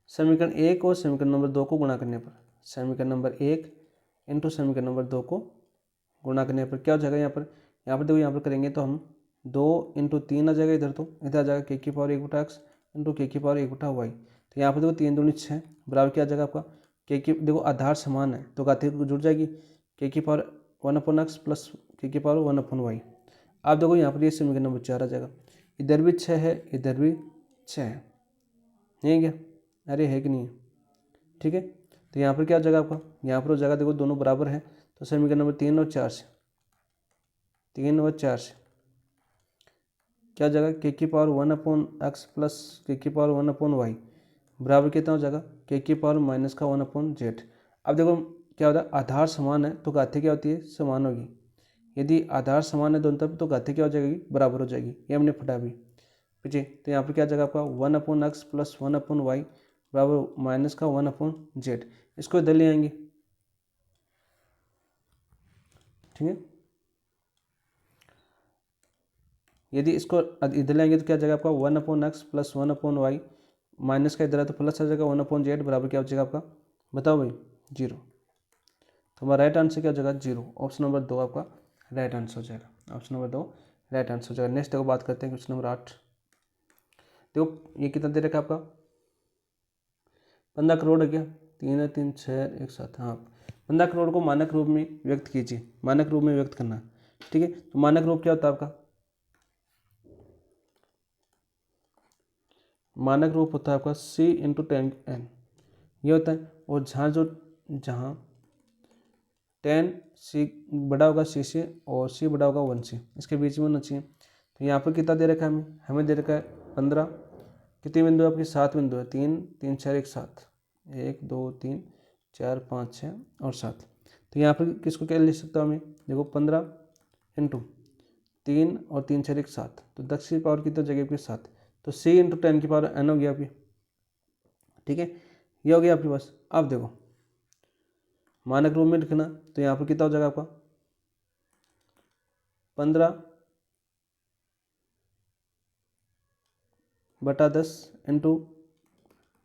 समीकरण 1 और समीकरण नंबर 2 को गुणा करने पर, समीकरण नंबर 1 इंटू समीकरण नंबर 2 को गुणा करने पर क्या हो जाएगा, यहाँ पर देखो यहाँ पर करेंगे तो हम 2 इंटू 3 आ जाएगा, इधर तो इधर आ जाएगा के की पावर 1/x इंटू के की पावर 1/y। तो यहाँ पर देखो 3 दूनी 6 बराबर क्या आ जाएगा आपका के की, देखो आधार समान है तो घाती जुड़ जाएगी, के की पावर 1/x प्लस के की पावर 1/y। आप देखो यहाँ पर ये समीकरण नंबर 4 आ जाएगा, इधर भी 6 है इधर भी 6 है, नहीं है क्या, अरे है कि नहीं है, ठीक है। तो यहाँ पर क्या हो जाएगा आपका, यहाँ पर हो जाएगा देखो दोनों बराबर है तो समीकरण नंबर 3 और 4 से, 3 और 4 से क्या हो जाएगा के की पावर 1/x प्लस के की पावर 1/y बराबर कितना हो जाएगा के की पावर माइनस का 1/z। अब देखो क्या होता है, आधार समान है तो घातीय क्या होती है, समान होगी। यदि आधार समान है दोनों तरफ तो घातीय क्या हो जाएगी, बराबर हो जाएगी। ये हमने फटा भी पीछे, तो यहाँ पर क्या जाएगा आपका 1/x प्लस 1/y बराबर माइनस का 1/z। इसको इधर ले आएंगे, ठीक है। यदि इसको इधर लाएंगे तो क्या जाएगा आपका 1/x प्लस 1/y माइनस का इधर है तो प्लस आ जाएगा 1/z बराबर क्या हो जाएगा आपका, बताओ भाई 0। तो हमारा राइट आंसर क्या हो जाएगा 0। ऑप्शन नंबर 2 आपका राइट आंसर हो जाएगा। ऑप्शन नंबर 2 राइट आंसर हो जाएगा। नेक्स्ट देखो बात करते हैं क्वेश्चन नंबर 8। देखो ये कितना दे रखा है आपका 15 करोड़ है क्या, 3 है 3 6 1 7, हाँ 15 करोड़ को मानक रूप में व्यक्त कीजिए, मानक रूप में व्यक्त करना है, ठीक है। तो मानक रूप क्या होता है आपका, मानक रूप होता है आपका c इंटू 10n, ये होता है। और जहाँ 10 c बड़ा होगा c से और c बड़ा होगा 1 से, इसके बीच में होना चाहिए। तो यहाँ पर कितना दे रखा है हमें दे रखा है 15। कितने बिंदु है आपके, 7 बिंदु है, 3 3 4 1 7, 1 2 3 4 5 6 और 7। तो यहाँ पर किसको क्या लिख सकता हूँ मैं, देखो 15 इंटू 3 और 3 4 1 7, तो 10 की पावर कितना जगह आपके 7, तो c इंटू 10 की पावर n हो गया आपकी, ठीक है। ये हो गया आपके पास। अब देखो मानक रूप में लिखना, तो यहाँ पर कितना हो जाएगा आपका 15/10 इंटू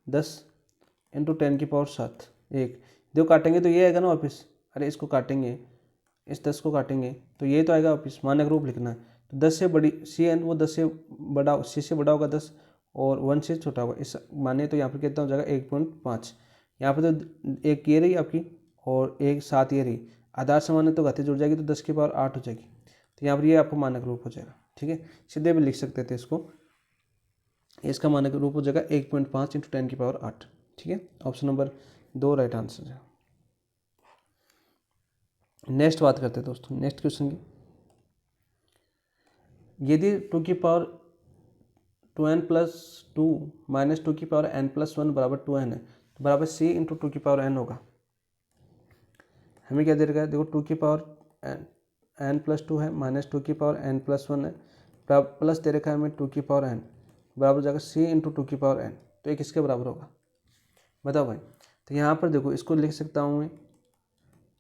10 इंटू 10 की पावर 7 1। देखो काटेंगे तो ये आएगा ना वापस, अरे इसको काटेंगे, इस 10 को काटेंगे तो ये तो आएगा वापस, मानक रूप लिखना है। तो 10 से बड़ी सी एन वो 10 से बड़ा, सी से बड़ा होगा 10 और 1 से छोटा होगा, इस माने तो यहाँ पर कितना हो जाएगा 1.5। यहाँ पर तो एक ये रही आपकी और एक 7 ये रही, आधार समान है तो घातीय जुड़ जाएगी तो 10 की पावर 8 हो जाएगी। तो यहाँ पर ये आपका मानक रूप हो जाएगा, ठीक है। सीधे भी लिख सकते थे इसको, इसका मानक रूप हो जाएगा 1.5 इंटू 10 की पावर 8, ठीक है। ऑप्शन नंबर 2 राइट आंसर है। नेक्स्ट बात करते हैं दोस्तों, नेक्स्ट क्वेश्चन की। यदि 2 की पावर 2n प्लस 2 माइनस 2 की पावर n प्लस 1 बराबर 2n है, तो बराबर c इंटू 2 की पावर n होगा। हमें क्या दे रखा है, देखो 2 की पावर n प्लस 2 है, माइनस 2 की पावर n प्लस 1 है, प्लस दे रखा है हमें 2 की पावर n बराबर हो जाएगा c इंटू 2 की पावर n। तो ये किसके बराबर होगा, बताओ भाई। तो यहाँ पर देखो इसको लिख सकता हूँ मैं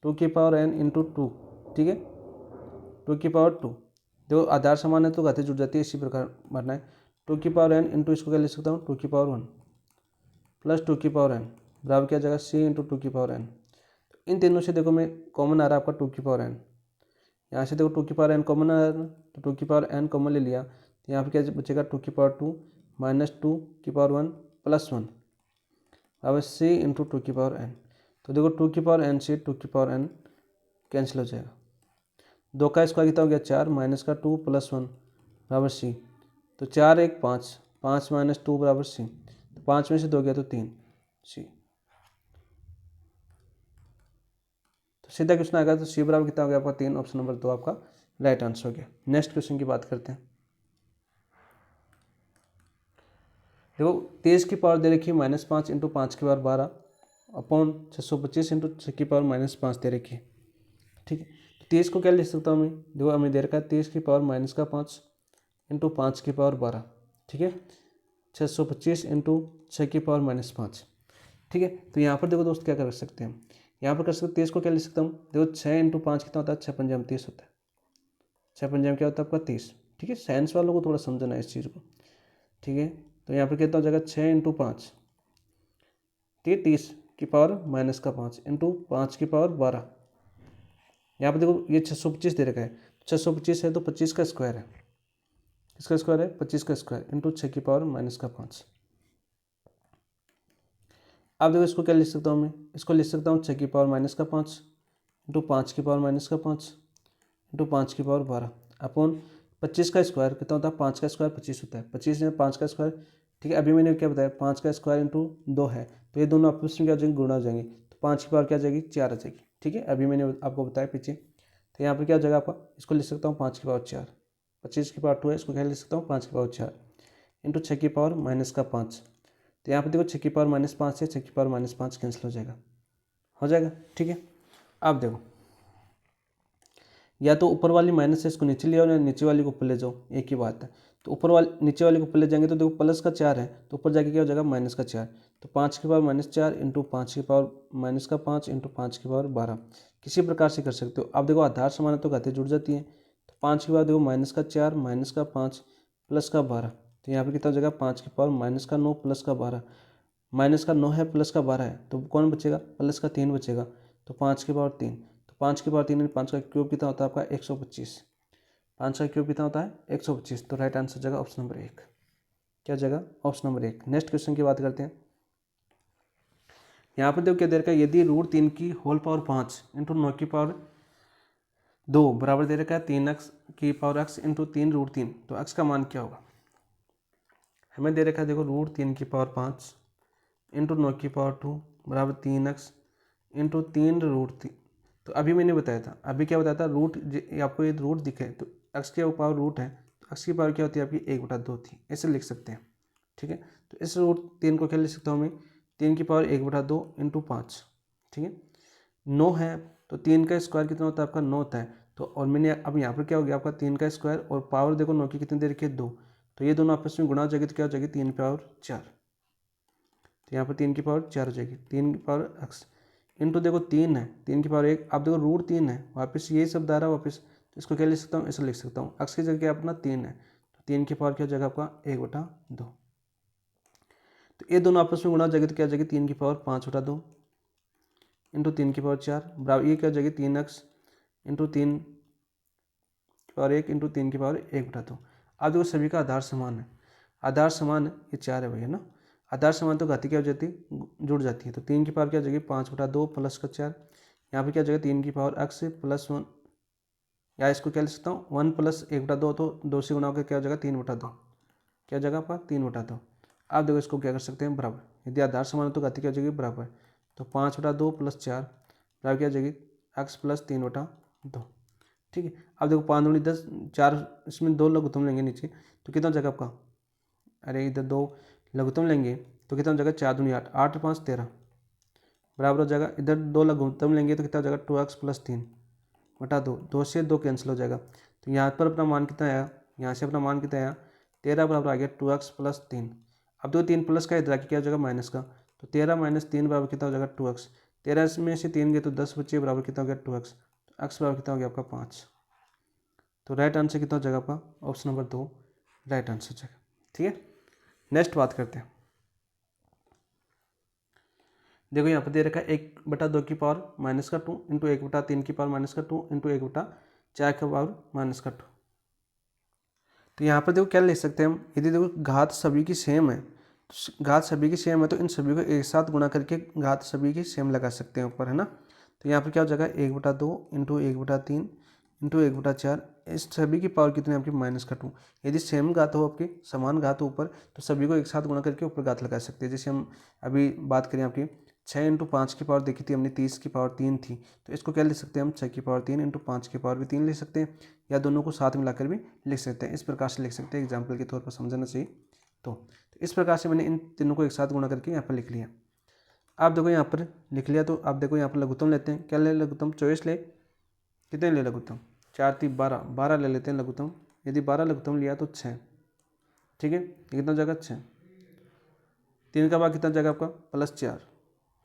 2 की पावर n इंटू 2, ठीक है, 2 की पावर 2। देखो आधार समान है तो घातीय जुड़ जाती है, इसी प्रकार भरना है। 2 की पावर n इंटू इसको क्या लिख सकता हूँ 2 की पावर 1 प्लस 2 की पावर n बराबर क्या जाएगा c इंटू 2 की पावर n। तो इन तीनों से देखो मैं कॉमन आ रहा है आपका 2 की पावर n, यहाँ से देखो 2 की पावर n कॉमन आ रहा है, तो 2 की पावर n कॉमन ले लिया, तो यहाँ पर क्या बचेगा 2 की पावर 2 माइनस 2 की पावर 1 प्लस 1 अब c इंटू 2 की पावर n। तो देखो 2 की पावर n से 2 की पावर n कैंसिल हो जाएगा, 2 का स्क्वायर कितना हो गया 4 माइनस का 2 प्लस 1 बराबर c। तो 4 1 5, 5 माइनस 2 बराबर c, तो 5 में से 2 गया तो 3 c। तो सीधा क्वेश्चन आएगा तो c बराबर कितना हो गया आपका 3। ऑप्शन नंबर 2 आपका राइट आंसर हो गया। नेक्स्ट क्वेश्चन की बात करते हैं। देखो 23 की पावर दे रखी है -5 इंटू 5 की पावर 12 अपॉन 625 इंटू 6 की पावर -5 दे रखी है, ठीक है। 23 को क्या लिख सकता हूँ मैं, देखो हमें दे रखा है 23 की पावर -5 इंटू 5 की पावर 12, ठीक है, 625 इंटू 6 की पावर -5, ठीक है। तो यहाँ पर देखो दोस्त क्या कर सकते हैं, यहाँ पर कर सकते 23 को क्या लिख सकता हूँ, देखो 6 इंटू 5 कितना होता है 6 पंजाम 30 होता है, 6 पंजाम क्या होता है आपका 30, ठीक है। साइंस वालों को थोड़ा समझना है इस चीज़ को, ठीक है। तो यहाँ पर कितना हो जाएगा 6 इंटू 5, ठीक है, 30 की पावर -5 इंटू 5 की पावर 12। यहाँ पर देखो ये 625 दे रखा है, 625 है तो 25 का स्क्वायर है, इसका स्क्वायर है 25 का स्क्वायर इंटू 6 की पावर -5। अब देखो इसको क्या लिख सकता हूँ मैं, इसको लिख सकता हूँ 6 की पावर -5 इंटू 5 की पावर -5 इंटू 5 की पावर 12 अपॉन 25 का स्क्वायर कितना होता है 5 का स्क्वायर 25 होता है, 25 में 5 का स्क्वायर, ठीक है। अभी मैंने क्या बताया 5 का स्क्वायर इंटू 2 है, तो ये दोनों आपस में क्या हो जाएंगे गुणा हो जाएंगे, तो 5 की पावर क्या आ जाएगी 4 आ जाएगी, ठीक है। अभी मैंने आपको बताया पीछे। तो यहाँ पर क्या हो जाएगा आपका, इसको लिख सकता हूँ 5 की पावर 4, 25 की पावर 2 है, इसको क्या लिख सकता हूँ 5 की पावर 4 इंटू 6 की पावर -5 तो यहाँ पर देखो 6 की पावर -5 से 6 की पावर -5 कैंसिल हो जाएगा, ठीक है। अब देखो या तो ऊपर वाली माइनस है इसको नीचे ले आओ या नीचे वाली को ऊपर ले जाओ, एक ही बात है। तो ऊपर वाली नीचे वाली को ऊपर ले जाएंगे तो देखो प्लस का 4 है तो ऊपर जाके क्या हो जाएगा माइनस का 4। तो 5 की पावर -4 इंटू 5 की पावर -5 इंटू 5 की पावर 12 किसी प्रकार से कर सकते हो। अब देखो आधार समान है तो घातें जुड़ जाती हैं। तो 5 की पावर देखो -4 -5 प्लस का 12, तो यहाँ पर कितना हो जाएगा 5 की पावर -9 प्लस का 12, -9 है प्लस का 12 है तो कौन बचेगा प्लस का 3 बचेगा। तो 5 की पावर 3, तो 5 की पावर 3 5 का क्यूब कितना होता है आपका 125, 5 का क्यूब कितना होता है 125। तो राइट आंसर जगह ऑप्शन नंबर 1। क्या जगह ऑप्शन नंबर 1। नेक्स्ट क्वेश्चन की बात करते हैं। यहाँ पर देखो क्या दे रखा है, यदि √3 की होल पावर 5 इंटू 9 की पावर 2 बराबर दे रखा है 3x की पावर x इंटू 3√3, तो x का मान क्या होगा। हमें दे रखा है देखो √3 की पावर 5 इंटू 9 की पावर 2 बराबर 3x इंटू 3√3। तो अभी मैंने बताया था, अभी क्या बताया था रूट, आपको ये रूट दिखे तो x की पावर रूट है तो x की पावर क्या होती है आपकी 1/2 थी, ऐसे लिख सकते हैं, ठीक है। तो इस √3 को क्या लिख सकता हूँ मैं 3 की पावर 1/2 इंटू 5, ठीक है। 9 है तो 3 का स्क्वायर कितना होता है आपका 9 होता है। तो और मैंने अब यहाँ पर क्या हो गया आपका 3 का स्क्वायर और पावर देखो 9 की कितनी देर की है 2, तो ये दोनों आपस में गुणा हो जाएगी तो क्या हो जाएगी 3 की पावर 4। तो यहाँ पर 3 की पावर 4 हो जाएगी, 3 की पावर एक्स इंटू देखो 3 है 3 की पावर 1, अब देखो √3 है वापस यही शब्द आ रहा है वापस, तो इसको क्या लिख सकता हूँ ऐसे लिख सकता हूँ एक्स की जगह अपना 3 है तो 3 की पावर क्या हो जाएगा आपका 1/2। तो ये दोनों आपस में गुणा हो जाएगी तो क्या हो जाएगी 3 की पावर 5/2 इंटू 3 की पावर 4 बराबर ये क्या हो जाएगी 3x इंटू 3 की पावर 1 इंटू 3 की पावर 1/2। अब देखो सभी का आधार समान है, आधार समान है ये 4 है भैया ना, आधार समान तो घाती क्या हो जाती है जुड़ जाती है। तो 3 की पावर क्या हो जाएगी 5/2 प्लस का 4, यहाँ पे क्या हो जाएगा 3 की पावर x प्लस 1, या इसको क्या लिख सकता हूँ 1 प्लस 1/2, तो 2 से गुणा होकर क्या हो जाएगा 3/2, क्या हो जाएगा आपका 3/2। आप देखो इसको क्या कर सकते हैं बराबर, यदि आधार समान है तो घाती क्या हो जाएगी बराबर, तो 5/2 प्लस 4 बराबर क्या हो जाएगी x प्लस 3/2, ठीक है। अब देखो 5 दूनी 10, 4 इसमें 2 लघुत्तम लेंगे नीचे तो कितना हो जाएगा आपका, अरे इधर 2 लघुत्तम लेंगे तो कितना हो जाएगा 4 दूनी 8, 8 5 13 बराबर हो जाएगा, इधर 2 लघुत्तम लेंगे तो कितना हो जाएगा 2x प्लस 3/2, 2 से 2 कैंसिल हो जाएगा। तो यहाँ पर अपना मान कितना आया, यहाँ से अपना मान कितना आया 13 बराबर आ गया 2x प्लस 3। अब देखो 3 प्लस का इधर आके क्या हो जाएगा माइनस का, तो 13 - 3 बराबर कितना हो जाएगा 2x, 13 में से 3 गए तो 10 बचे बराबर कितना हो गया 2x, तो x बराबर कितना हो गया आपका 5। तो राइट आंसर कितना हो जाएगा आपका ऑप्शन नंबर 2 राइट आंसर हो जाएगा, ठीक है। नेक्स्ट बात करते हैं। देखो यहाँ पर दे रखा है 1/2 की पावर -2 इंटू 1/3 की पावर -2 इंटू 1/4 की पावर -2। तो यहाँ पर देखो क्या ले सकते हैं हम, यदि देखो घात सभी की सेम है, तो घात सभी की सेम है तो इन सभी को एक साथ गुणा करके घात सभी की सेम लगा सकते हैं ऊपर, है ना। तो यहाँ पर क्या हो जाएगा 1/2 इंटू 1/3 इंटू 1/4, इस सभी की पावर कितनी आपकी -2। यदि सेम घात हो आपकी समान घात हो ऊपर तो सभी को एक साथ गुणा करके ऊपर घात लगा सकते हैं। जैसे हम अभी बात करें आपकी 6 इंटू 5 की पावर देखी थी हमने 30 की पावर 3 थी, तो इसको क्या लिख सकते हैं हम 6 की पावर 3 इंटू 5 की पावर भी 3 लिख सकते हैं, या दोनों को साथ मिलाकर भी लिख सकते हैं। इस प्रकार से लिख सकते हैं, एग्जाम्पल के तौर पर समझना चाहिए। तो इस प्रकार से मैंने इन तीनों को एक साथ गुणा करके यहाँ पर लिख लिया। आप देखो यहाँ पर लिख लिया, तो आप देखो यहाँ पर लघुत्तम लेते हैं, क्या ले लघुत्तम 24 ले, कितने ले लघुत्तम 4 3 12, 12 ले लेते हैं लघुत्तम। यदि 12 लघुत्तम लिया तो 6, ठीक है, ये कितना जगह 6, 3 का भाग कितना जगह आपका +4,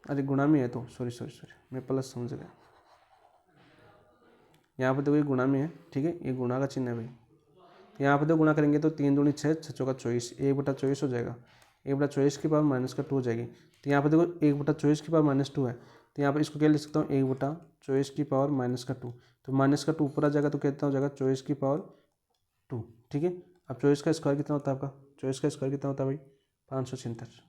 अरे गुणा में है तो सॉरी मैं प्लस समझ गया, यहाँ पर देखो ये गुणा में है, ठीक है, ये गुणा का चिन्ह है भाई। तो यहाँ पर देखो गुणा करेंगे तो 3 दूनी 6, 6 चौका 24, 1/24 हो जाएगा, 1/24 की पावर -2 हो जाएगी। तो यहाँ पर देखो 1/24 की पावर -2 है, तो यहाँ पर इसको क्या लिख सकता हूँ 1/24 की पावर -2, तो -2 ऊपर आ जाएगा तो कितना हो जाएगा 24 की पावर 2, ठीक है। अब 24 का स्क्वायर कितना होता है आपका, 24 का स्क्वायर कितना होता है भाई 576।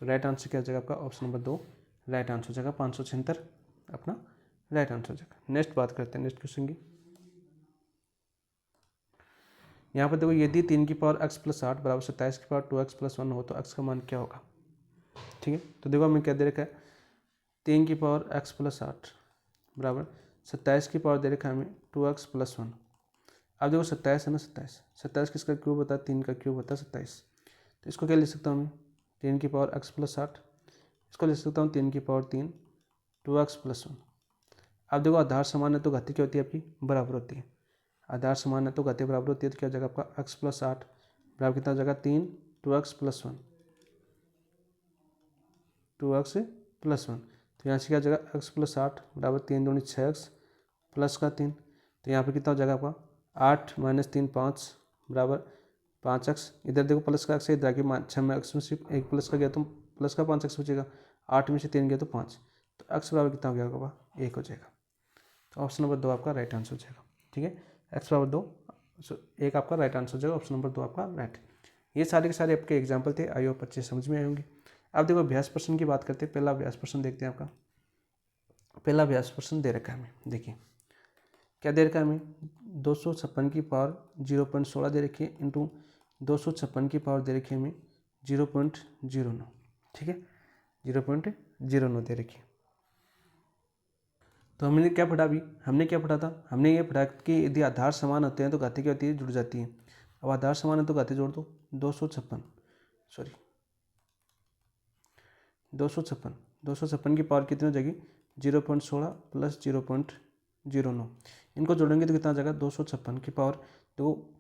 तो राइट आंसर क्या हो जाएगा आपका ऑप्शन नंबर 2 राइट आंसर हो जाएगा, 576 अपना राइट आंसर हो जाएगा। नेक्स्ट बात करते हैं नेक्स्ट क्वेश्चन की। यहाँ पर देखो यदि 3 की पावर x प्लस 8 बराबर 27 की पावर 2x प्लस 1 हो तो x का मान क्या होगा, ठीक है। तो देखो हमें क्या दे रखा है 3 की पावर x प्लस 8 बराबर 27 की पावर दे रखा है हमें 2x प्लस 1। अब देखो 27 है ना, 27 किसका क्यूब होता है 3 का क्यूब होता है 27। तो इसको क्या लिख सकता हूँ मैं 3 की पावर x प्लस 8, इसको लिख सकता हूँ 3 की पावर 3 2x प्लस 1। अब देखो आधार समान है तो घातीय क्या होती है आपकी बराबर होती है, आधार समान है तो घातीय बराबर होती है, तो क्या हो जाएगा आपका x प्लस 8 बराबर कितना हो जाएगा 3 2x प्लस 1 2x प्लस 1। तो यहाँ से क्या हो जाएगा x प्लस 8 बराबर 3 दूनी 6x प्लस का 3। तो यहाँ पे कितना हो जाएगा आपका 8 माइनस 3 5 बराबर 5x। इधर देखो प्लस का x है, इधर आके 6 में x में सिर्फ एक प्लस का गया तो प्लस का 5x बचेगा, 8 में से 3 गया तो 5, तो x बराबर कितना हो गया आपका 1 हो जाएगा। तो ऑप्शन नंबर 2 आपका राइट आंसर हो जाएगा। ठीक है, x बराबर 2 1 आपका राइट आंसर हो जाएगा, ऑप्शन नंबर 2 आपका राइट। ये सारे के सारे आपके एग्जाम्पल थे, आई होप अच्छे समझ में आए होंगे। अब देखो अभ्यास प्रश्न की बात करते हैं। पहला अभ्यास प्रश्न देखते हैं। आपका पहला अभ्यास प्रश्न दे रखा है हमें, देखिए क्या दे रखा है हमें 256 की पावर 0.16 दे रखी है इंटू 256 की पावर दे रखी है हमें 0.09। ठीक है, 0.09 दे रखी है। तो हमने क्या पढ़ा अभी, हमने क्या पढ़ा था, हमने ये पढ़ा कि यदि आधार समान होते हैं तो घातीय क्या होती है जुड़ जाती है। अब आधार समान है तो घातीय जोड़ दो 256 की पावर कितनी हो जाएगी 0.16 प्लस 0.09। इनको जोड़ेंगे तो कितना आ जाएगा 256 की पावर देखो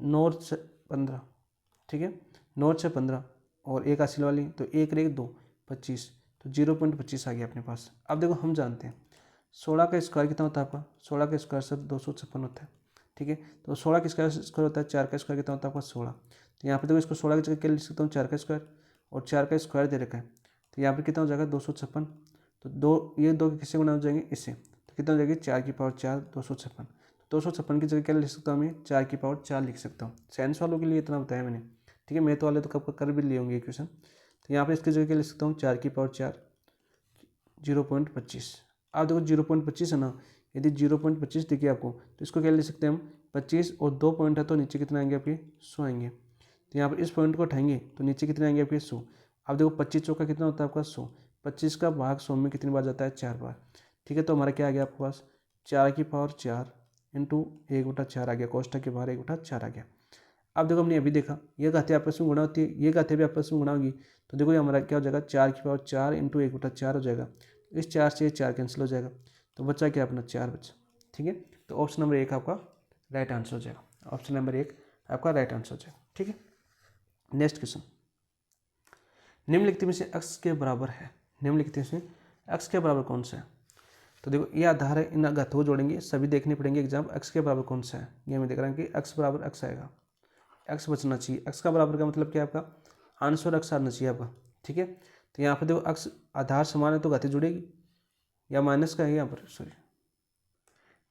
9 से 15। ठीक है, 9 से 15 और एक हासिल वाली तो एक रेख 2 25, तो 0.25 आ गया अपने पास। अब देखो हम जानते हैं 16 का स्क्वायर कितना होता है आपका, 16 का स्क्वायर सर 256 होता है। ठीक है, तो 16 का स्क्वायर होता है 4 का स्क्वायर कितना होता है आपका 16। तो यहाँ पे देखो इसको 16 की जगह क्या लिख सकता हूँ 4 का स्क्वायर, और 4 का स्क्वायर दे रखा है तो यहाँ पे कितना हो जाएगा 256। तो ये दो किससे गुणा हो जाएंगे इससे, तो कितना हो जाएगी 4 की पावर 4 256। तो 256 की जगह क्या लिख सकता हूँ मैं 4 की पावर 4 लिख सकता हूँ। साइंस वालों के लिए इतना बताया मैंने। ठीक है, मैथ वाले तो कब कर भी लिए होंगे क्वेश्चन। तो यहाँ पे इसकी जगह क्या लिख सकता हूँ 4 की पावर 4 0.25। आप देखो 0.25 है ना, यदि 0.25 दिखे आपको तो इसको क्या लिख सकते हैं हम 25 और 2 पॉइंट है तो नीचे कितना आएंगे आपके 100 आएंगे। तो यहाँ पर इस पॉइंट को उठाएंगे तो नीचे कितने आएंगे आपके 100। अब देखो 25 चौका कितना होता है आपका 100, 25 का भाग 100 में कितनी बार जाता है 4 बार। ठीक है, तो हमारा क्या आ गया आपके पास 4 की पावर 4 इंटू 1/4 आ गया, कोष्टक के बाहर 1/4 आ गया। अब देखो हमने अभी देखा ये घातीय आपस में गुणा होती है, ये घातीय भी आपस में गुणा होगी, तो देखो ये हमारा क्या हो जाएगा 4 की पावर 4 इंटू 1/4 हो जाएगा। इस 4 से 4 कैंसिल हो जाएगा तो बच्चा क्या अपना 4 बचा। ठीक है, तो ऑप्शन नंबर 1 आपका राइट आंसर हो जाएगा, ऑप्शन नंबर 1 आपका राइट आंसर हो जाएगा। ठीक है, नेक्स्ट क्वेश्चन, निम्नलिखित में से x के बराबर है, निम्नलिखित में से x के बराबर कौन सा है। तो देखो ये आधार है, इन घातों को जोड़ेंगे, सभी देखने पड़ेंगे एग्जाम। x के बराबर कौन सा है, ये हमें देख रहे हैं कि x बराबर x आएगा, x बचना चाहिए। x का बराबर का मतलब क्या है आपका आंसर x आना चाहिए आपका। ठीक है, तो यहाँ पर देखो x आधार समान है तो घातीय जुड़ेगी, या माइनस का है यहाँ पर, सॉरी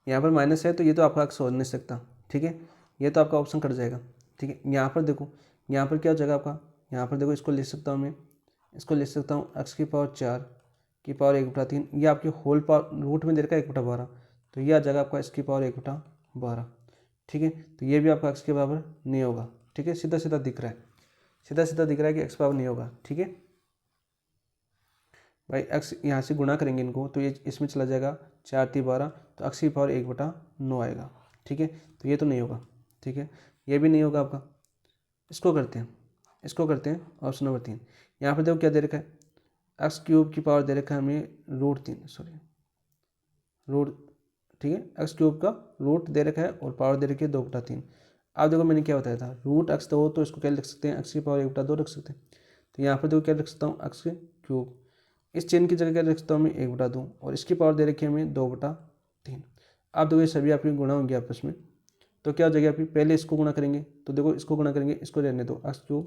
यहाँ पर माइनस है तो ये तो आपका x हो नहीं सकता। ठीक है, ये तो आपका ऑप्शन कट जाएगा। ठीक है, यहाँ पर देखो यहाँ पर क्या हो जाएगा आपका, यहाँ पर देखो इसको लिख सकता हूँ मैं, इसको लिख सकता हूँ x की पावर 4 की पावर 1/3, ये आपके होल पावर रूट में दे रखा है 1/12, तो ये आ जाएगा आपका x की पावर 1/12। ठीक है, तो ये भी आपका x के बराबर नहीं होगा। ठीक है, सीधा सीधा दिख रहा है, सीधा सीधा दिख रहा है कि x बराबर नहीं होगा। ठीक है भाई, x यहाँ से गुणा करेंगे इनको तो ये इसमें चला जाएगा 4 × 12, तो x की पावर 1/9 आएगा। ठीक है, तो ये तो नहीं होगा। ठीक है, ये भी नहीं होगा आपका। इसको करते हैं, इसको करते हैं ऑप्शन नंबर 3। यहाँ पर देखो क्या दे रखा है x³ की पावर दे रखा है हमें √3, सॉरी रूट। ठीक है, x³ का रूट दे रखा है और पावर दे रखी है 2/3। अब देखो मैंने क्या बताया था √x तो हो तो इसको क्या लिख सकते हैं x की पावर 1/2 रख सकते हैं। तो यहाँ पर देखो क्या लिख सकता हूँ x³, इस चेन की जगह क्या लिख सकता हूँ मैं 1/2 और इसकी पावर दे रखी है हमें 2/3। अब देखो ये सभी आपकी गुणा होंगे आपस में, तो क्या हो जाएगा आपकी पहले इसको गुणा करेंगे तो देखो इसको गुणा करेंगे, इसको रहने दो x³,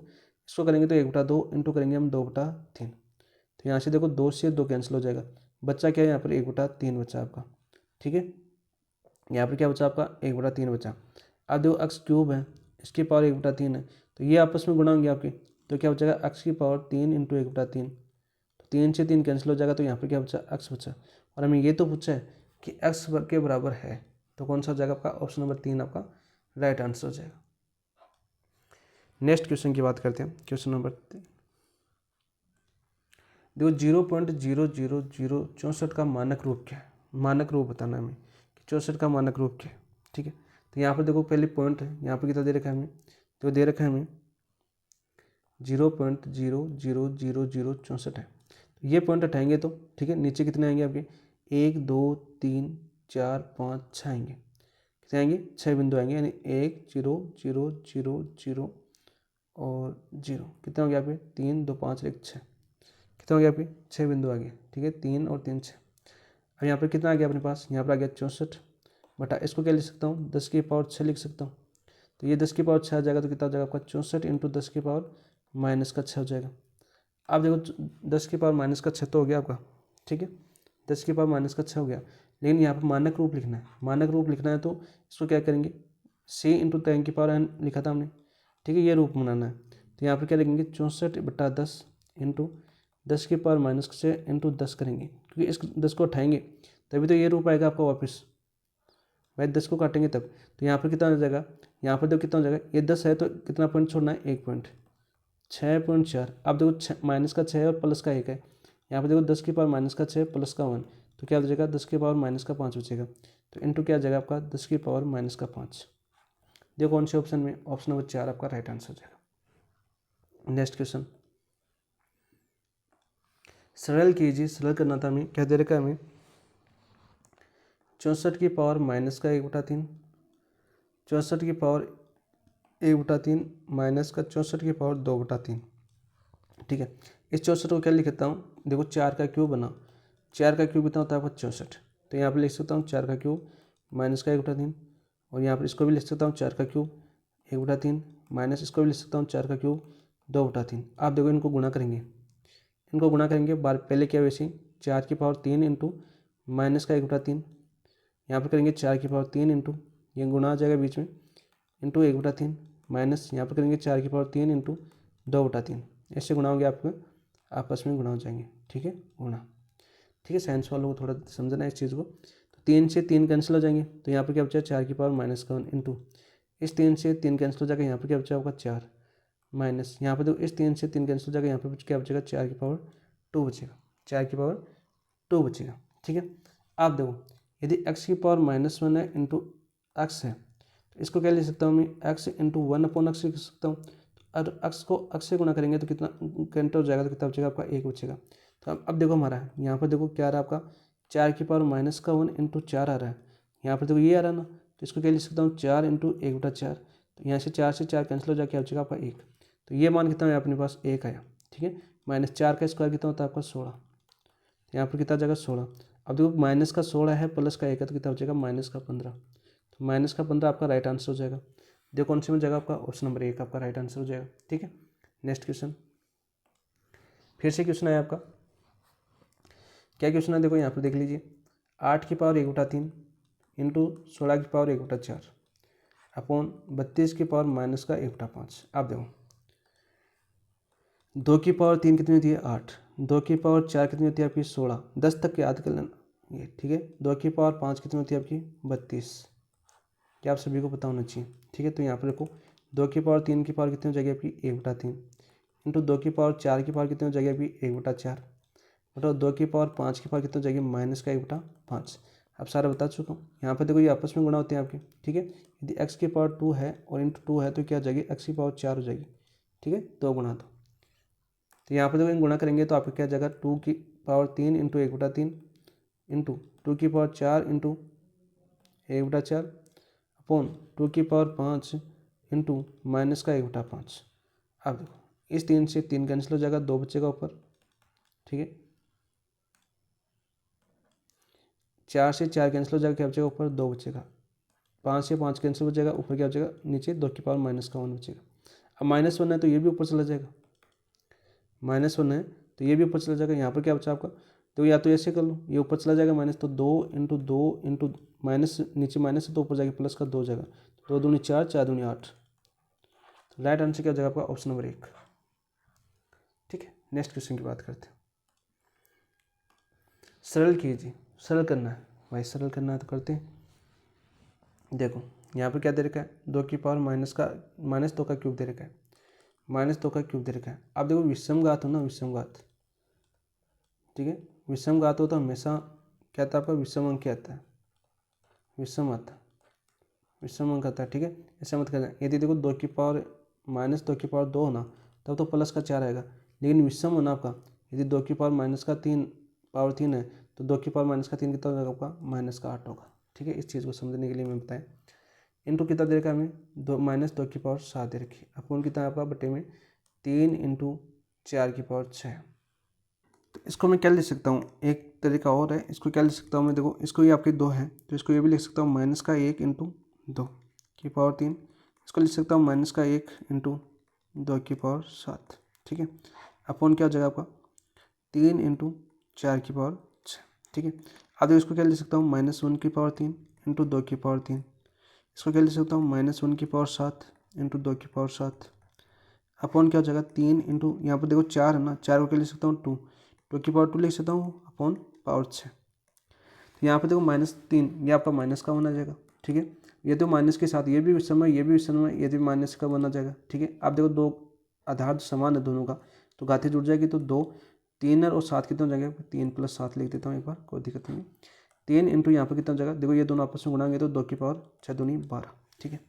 इसको करेंगे तो 1/2 इंटू करेंगे हम 2/3। तो यहाँ से देखो 2 से 2 कैंसिल हो जाएगा, बच्चा क्या है यहाँ पर 1/3 बचा आपका। ठीक है, यहाँ पर क्या बचा आपका 1/3 बचा। अब देखो x³ है, इसकी पावर 1/3 है, तो ये आपस में गुणा होंगे आपके, तो क्या बचेगा x की पावर 3 इंटू 1/3, तो 3 से 3 कैंसिल हो जाएगा, तो यहाँ पर क्या बचा x बचा। और हमें ये तो पूछा है कि x के बराबर है, तो कौन सा हो जाएगा आपका ऑप्शन नंबर 3 आपका राइट आंसर हो जाएगा। नेक्स्ट क्वेश्चन की बात करते हैं, क्वेश्चन नंबर 3। देखो 0.00064 का मानक रूप क्या है, मानक रूप बताना है हमें कि 64 का मानक रूप क्या है। ठीक है, तो यहाँ पर देखो पहले पॉइंट है, यहाँ पर कितना दे रखा है हमें, तो दे रखा है हमें 0.00064 है। ये पॉइंट हटाएंगे तो ठीक है, नीचे कितने आएंगे आपके 1 2 3 4 5 6 आएंगे। कितने आएंगे 6 बिंदु आएंगे, यानी 1 0 0 0 0 और 0। कितने हो गया आपके 3 2 5 1 6। कितने हो गया आपके 6 बिंदु आ गए। ठीक है, 3 और 3 6। अब यहाँ पर कितना आ गया अपने पास, यहाँ पर आ गया 64 बटा, इसको क्या लिख सकता हूँ 10 की पावर 6 लिख सकता हूँ। तो ये 10 की पावर 6 आ जाएगा, तो कितना हो जाएगा आपका 64 इंटू 10 की पावर माइनस का 6 हो जाएगा। अब देखो 10 की पावर माइनस का 6 तो हो गया आपका। ठीक है, 10 की पावर माइनस का 6 हो गया, लेकिन यहाँ पर मानक रूप लिखना है। मानक रूप लिखना है तो इसको क्या करेंगे, c इंटू 10 की पावर n लिखा था हमने। ठीक है, ये रूप बनाना है। तो यहाँ पर क्या लिखेंगे 64 बटा 10 इंटू 10 की पावर माइनस 6 इंटू 10 करेंगे, क्योंकि इस 10 को उठाएंगे तभी तो ये रूप आएगा आपका वापस। भाई 10 को काटेंगे तब। तो यहाँ पर कितना हो जाएगा, यहाँ पर देखो कितना हो जाएगा, ये 10 है तो कितना पॉइंट छोड़ना है, 1 पॉइंट, 6.4। अब देखो माइनस का 6 और प्लस का 1 है। यहाँ पर देखो 10 की पावर माइनस का 6 प्लस का 1, तो क्या हो जाएगा 10 की पावर माइनस का 5 बचेगा। तो इंटू क्या आ जाएगा आपका 10 की पावर माइनस का 5। देखो कौन से ऑप्शन में, ऑप्शन नंबर 4 आपका राइट आंसर हो जाएगा। नेक्स्ट क्वेश्चन, सरल कीजिए। सरल करना था हमें, क्या दे रखा है हमें 64 की पावर माइनस का 1/3, 64 की पावर 1/3 माइनस का 64 की पावर 2/3। ठीक है, इस 64 को क्या लिखता हूँ, देखो 4 का क्यूब बना, 4 का क्यूब कितना होता है आपका 64। तो यहाँ पर लिख सकता हूँ 4 का क्यूब माइनस का 1/3, और यहाँ पर इसको भी लिख सकता हूँ 4 का क्यूब 1/3 माइनस इसको भी लिख सकता हूँ 4 का क्यूब 2/3। आप देखो इनको गुणा करेंगे, इनको गुणा करेंगे बार पहले क्या वैसे 4 की पावर 3 इंटू माइनस का 1/3, यहाँ पर करेंगे 4 की पावर 3 इंटू, ये गुणा आ जाएगा बीच में, इंटू 1/3 माइनस यहाँ पर करेंगे 4 की पावर 3 इंटू 2/3। ऐसे गुणा होंगे, आपको आपस में गुणा हो जाएंगे। ठीक है, गुणा। ठीक है, साइंस वालों को थोड़ा समझना है इस चीज़ को। तो 3 से 3 कैंसिल हो जाएंगे, तो यहाँ पर क्या बचा 4 की पावर माइनस का 1 इंटू, इस 3 से 3 कैंसिल हो जाएगा, यहाँ पर क्या बचा होगा 4 माइनस, यहाँ पर देखो इस 3 से 3 कैंसिल हो जाएगा, यहाँ पर क्या बचेगा 4 की पावर 2 बचेगा, 4 की पावर 2 बचेगा। ठीक है, आप देखो यदि x की पावर -1 है इंटू एक्स है, तो इसको क्या लिख सकता हूँ मैं x इंटू 1/x लिख सकता हूँ। और x को x से गुणा करेंगे तो कितना कैंसिल हो जाएगा, तो कितना बचेगा आपका 1 बचेगा। तो अब देखो हमारा यहाँ पर देखो क्या आ रहा है आपका 4 की पावर माइनस का 1 इंटू 4 आ रहा है, यहाँ पर देखो ये आ रहा है ना, तो इसको क्या लिख सकता हूँ 4 इंटू 1/4। तो यहाँ से 4 से 4 कैंसिल हो जाएगा, क्या बचेगा आपका 1। तो ये मान कितना है अपने पास 1 आया। ठीक है, -4 का स्क्वायर कितना होता है आपका 16, यहाँ पर कितना जाएगा 16। अब देखो माइनस का 16 है प्लस का 1 है, तो कितना हो जाएगा -15। तो -15 आपका राइट आंसर हो जाएगा। देखो कौन सी में जाएगा आपका ऑप्शन नंबर 1 आपका राइट आंसर हो जाएगा। ठीक है, नेक्स्ट क्वेश्चन, फिर से क्वेश्चन है आपका, क्या क्वेश्चन है देखो यहाँ पर देख लीजिए, 8 की पावर 1/3 इंटू 16 की पावर 1/4 अपॉन 32 की पावर माइनस का 1/5। आप देखो 2 की पावर 3 कितनी होती है 8, 2 की पावर 4 कितनी होती है आपकी 16, 10 तक याद कर लेना ये। ठीक है, 2 की पावर 5 कितनी होती है आपकी 32, क्या आप सभी को पता होना चाहिए। ठीक है, तो यहाँ पर देखो 2 की पावर 3 की पावर कितनी हो जाएगी आपकी 1/3 इंटू 2 की पावर 4 की पावर कितनी हो जाएगी आपकी 1/4 बटा 2 की पावर 5 की पावर कितनी हो जाएगी माइनस का 1/5। अब सारा बता चुका हूँ। यहाँ पर देखो ये आपस में गुणा होते हैं आपके। ठीक है, यदि x की पावर 2 है और इंटू 2 है तो क्या हो जाएगी x की पावर 4 हो जाएगी। ठीक है, 2 गुणा 2, तो यहाँ पर देखो गुणा करेंगे तो आपका क्या जाएगा 2 की पावर 3 इंटू 1/3 इंटू 2 की पावर 4 इंटू 1/4 अपॉन 2 की पावर 5 इंटू माइनस का 1/5। अब देखो इस 3 से 3 कैंसिल हो जाएगा, 2 बचेगा ऊपर। ठीक है, 4 से 4 कैंसिल हो जाएगा, क्या बचेगा ऊपर 2 बचेगा। 5 से 5 कैंसिल हो जाएगा, ऊपर क्या बचेगा नीचे 2 की पावर माइनस का 1 बचेगा। अब -1 है तो ये भी ऊपर चला जाएगा, -1 है तो ये भी ऊपर चला जाएगा। यहाँ पर क्या बचा आपका, तो या तो ऐसे कर लो, ये ऊपर चला जाएगा माइनस, तो 2 इंटू 2 इंटू माइनस, नीचे माइनस है तो ऊपर जाएगा प्लस का 2 जाएगा, 2 दूनी 4, 4 दूनी 8। तो राइट आंसर क्या हो जाएगा आपका ऑप्शन नंबर 1। ठीक है, नेक्स्ट क्वेश्चन की बात करते हैं। सरल कीजिए। सरल करना है भाई, सरल करना है तो करते हैं। देखो यहाँ पर क्या दे रखा है 2 की पावर -2 का क्यूब दे रखा है, -2 का क्यूब दे रखा है। अब देखो विषम घात हो ना, विषम घात। ठीक है, विषम घात हो तो हमेशा क्या आता है आपका विषम अंक आता है, विषम आता है, विषम अंक आता है। ठीक है, ऐसा मत करना। यदि देखो 2 की पावर -2 की पावर 2 होना तब तो प्लस का 4 आएगा, लेकिन विषम होना आपका यदि 2 की पावर माइनस का 3 पावर 3 है तो 2 की पावर माइनस का 3 कितना हो जाएगा आपका माइनस का 8 होगा। ठीक है, इस चीज़ को समझने के लिए मैं बताया। इंटू कितना दे रखा है हमें, 2 माइनस 2 की पावर 7 दे रखी है, अपन कितना है आपका बटे में 3 इंटू 4 की पावर 6। तो इसको मैं क्या लिख सकता हूँ, एक तरीका और है, इसको क्या लिख सकता हूँ मैं, देखो इसको ये आपके 2 है तो इसको ये भी लिख सकता हूँ माइनस का 1 इंटू 2 की पावर 3। इसको लिख सकता हूँ माइनस का 1 इंटू 2 की पावर 7। ठीक है, अपॉन क्या हो जाएगा आपका 3 इंटू 4 की पावर 6। ठीक है, अब देखो इसको क्या लिख सकता हूँ -1 की पावर 3 इंटू 2 की पावर 3। इसको क्या लिख सकता हूँ -1 की पावर 7 इंटू 2 की पावर 7 अपॉन क्या हो जाएगा 3 इंटू, यहाँ पर देखो 4 है ना, 4 को क्या लिख सकता हूँ 2 की पावर 2 लिख सकता हूँ अपॉन पावर 6। तो यहाँ पे देखो -3 ये आपका माइनस का बना जाएगा। ठीक है, ये तो माइनस के साथ ये भी विषम है, ये भी विषम है, ये भी माइनस का बना जाएगा। ठीक है, आप देखो 2 आधार समान है दोनों का, तो घाती जुड़ जाएगी, तो 2 3 और 7 कितना हो जाएगा, 3 + 7 लिख देता हूँ एक बार, कोई दिक्कत नहीं। 3 इंटू यहाँ पर कितना हो जाएगा, देखो ये दोनों आपस में गुणाएंगे तो 2 की पावर 6 दूनी 12। ठीक है,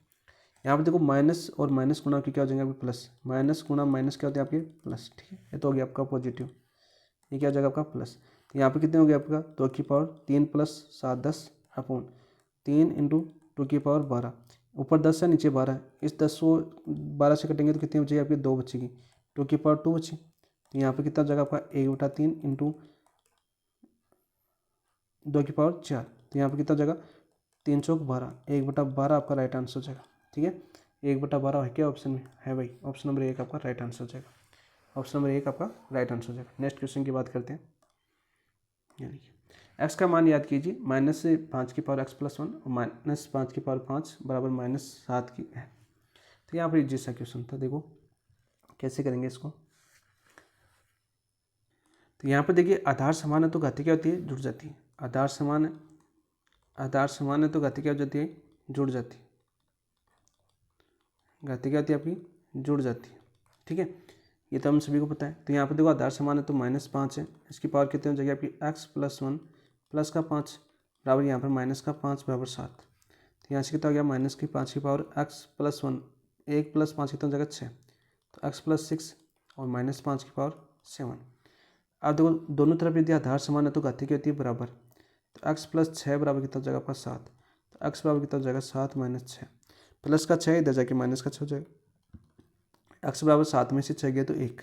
यहाँ पर देखो माइनस और माइनस गुणा की क्या हो जाएंगे आपके प्लस, माइनस गुणा माइनस क्या होता है आपके प्लस। ठीक है, ये तो हो गया आपका पॉजिटिव, ये क्या हो जाएगा आपका प्लस। तो यहाँ पे कितने हो गया आपका 2 की पावर 3 + 7 10 अपॉन 3 इंटू 2 की पावर 12, ऊपर 10 है नीचे 12 है, इस 10 को 12 से कटेंगे तो कितनी बचेगी आपकी 2 बचेगी, 2 की पावर 2 बची। तो यहाँ पे कितना हो जाएगा आपका 1/3 इंटू 2 की पावर 4, तो यहाँ पे कितना हो जाएगा 3 चौक 12, 1/12 आपका राइट आंसर हो जाएगा। ठीक है, 1/12 है क्या ऑप्शन में, है भाई, ऑप्शन नंबर 1 आपका राइट आंसर हो जाएगा, ऑप्शन नंबर 1 आपका राइट आंसर हो जाएगा। नेक्स्ट क्वेश्चन की बात करते हैं। ये देखिए एक्स का मान याद कीजिए, -5 की पावर x+1 और -5 की पावर 5 बराबर -7 की है। तो यहाँ पर इजी सा क्वेश्चन था, देखो कैसे करेंगे इसको। तो यहाँ पर देखिए आधार समान है तो घाती क्या होती है, जुड़ जाती है। आधार समान है, आधार समान है तो घाती क्या हो जाती है, जुड़ जाती है। घाती क्या होती है आपकी, जुड़ जाती है। ठीक है, ये तो हम सभी को पता है। तो यहाँ पर देखो आधार समान है तो -5 है, इसकी पावर कितनी हो जाएगी आपकी x+1 प्लस का 5 बराबर यहाँ पर -5 बराबर 7। तो यहाँ से कितना हो गया -5 की पावर x+1, 1 + 5 कितना हो जाएगा 6, तो x+6 और -5 की पावर 7। अब देखो दोनों तरफ यदि आधार समान है तो घाती क्या होती है, बराबर। तो x+6 बराबर कितना हो जाएगा आपका 7, तो x बराबर कितना हो जाएगा 7 - 6, प्लस का 6 इधर जाके माइनस का 6 हो जाएगा। x बराबर 7 में से 6 गया तो 1,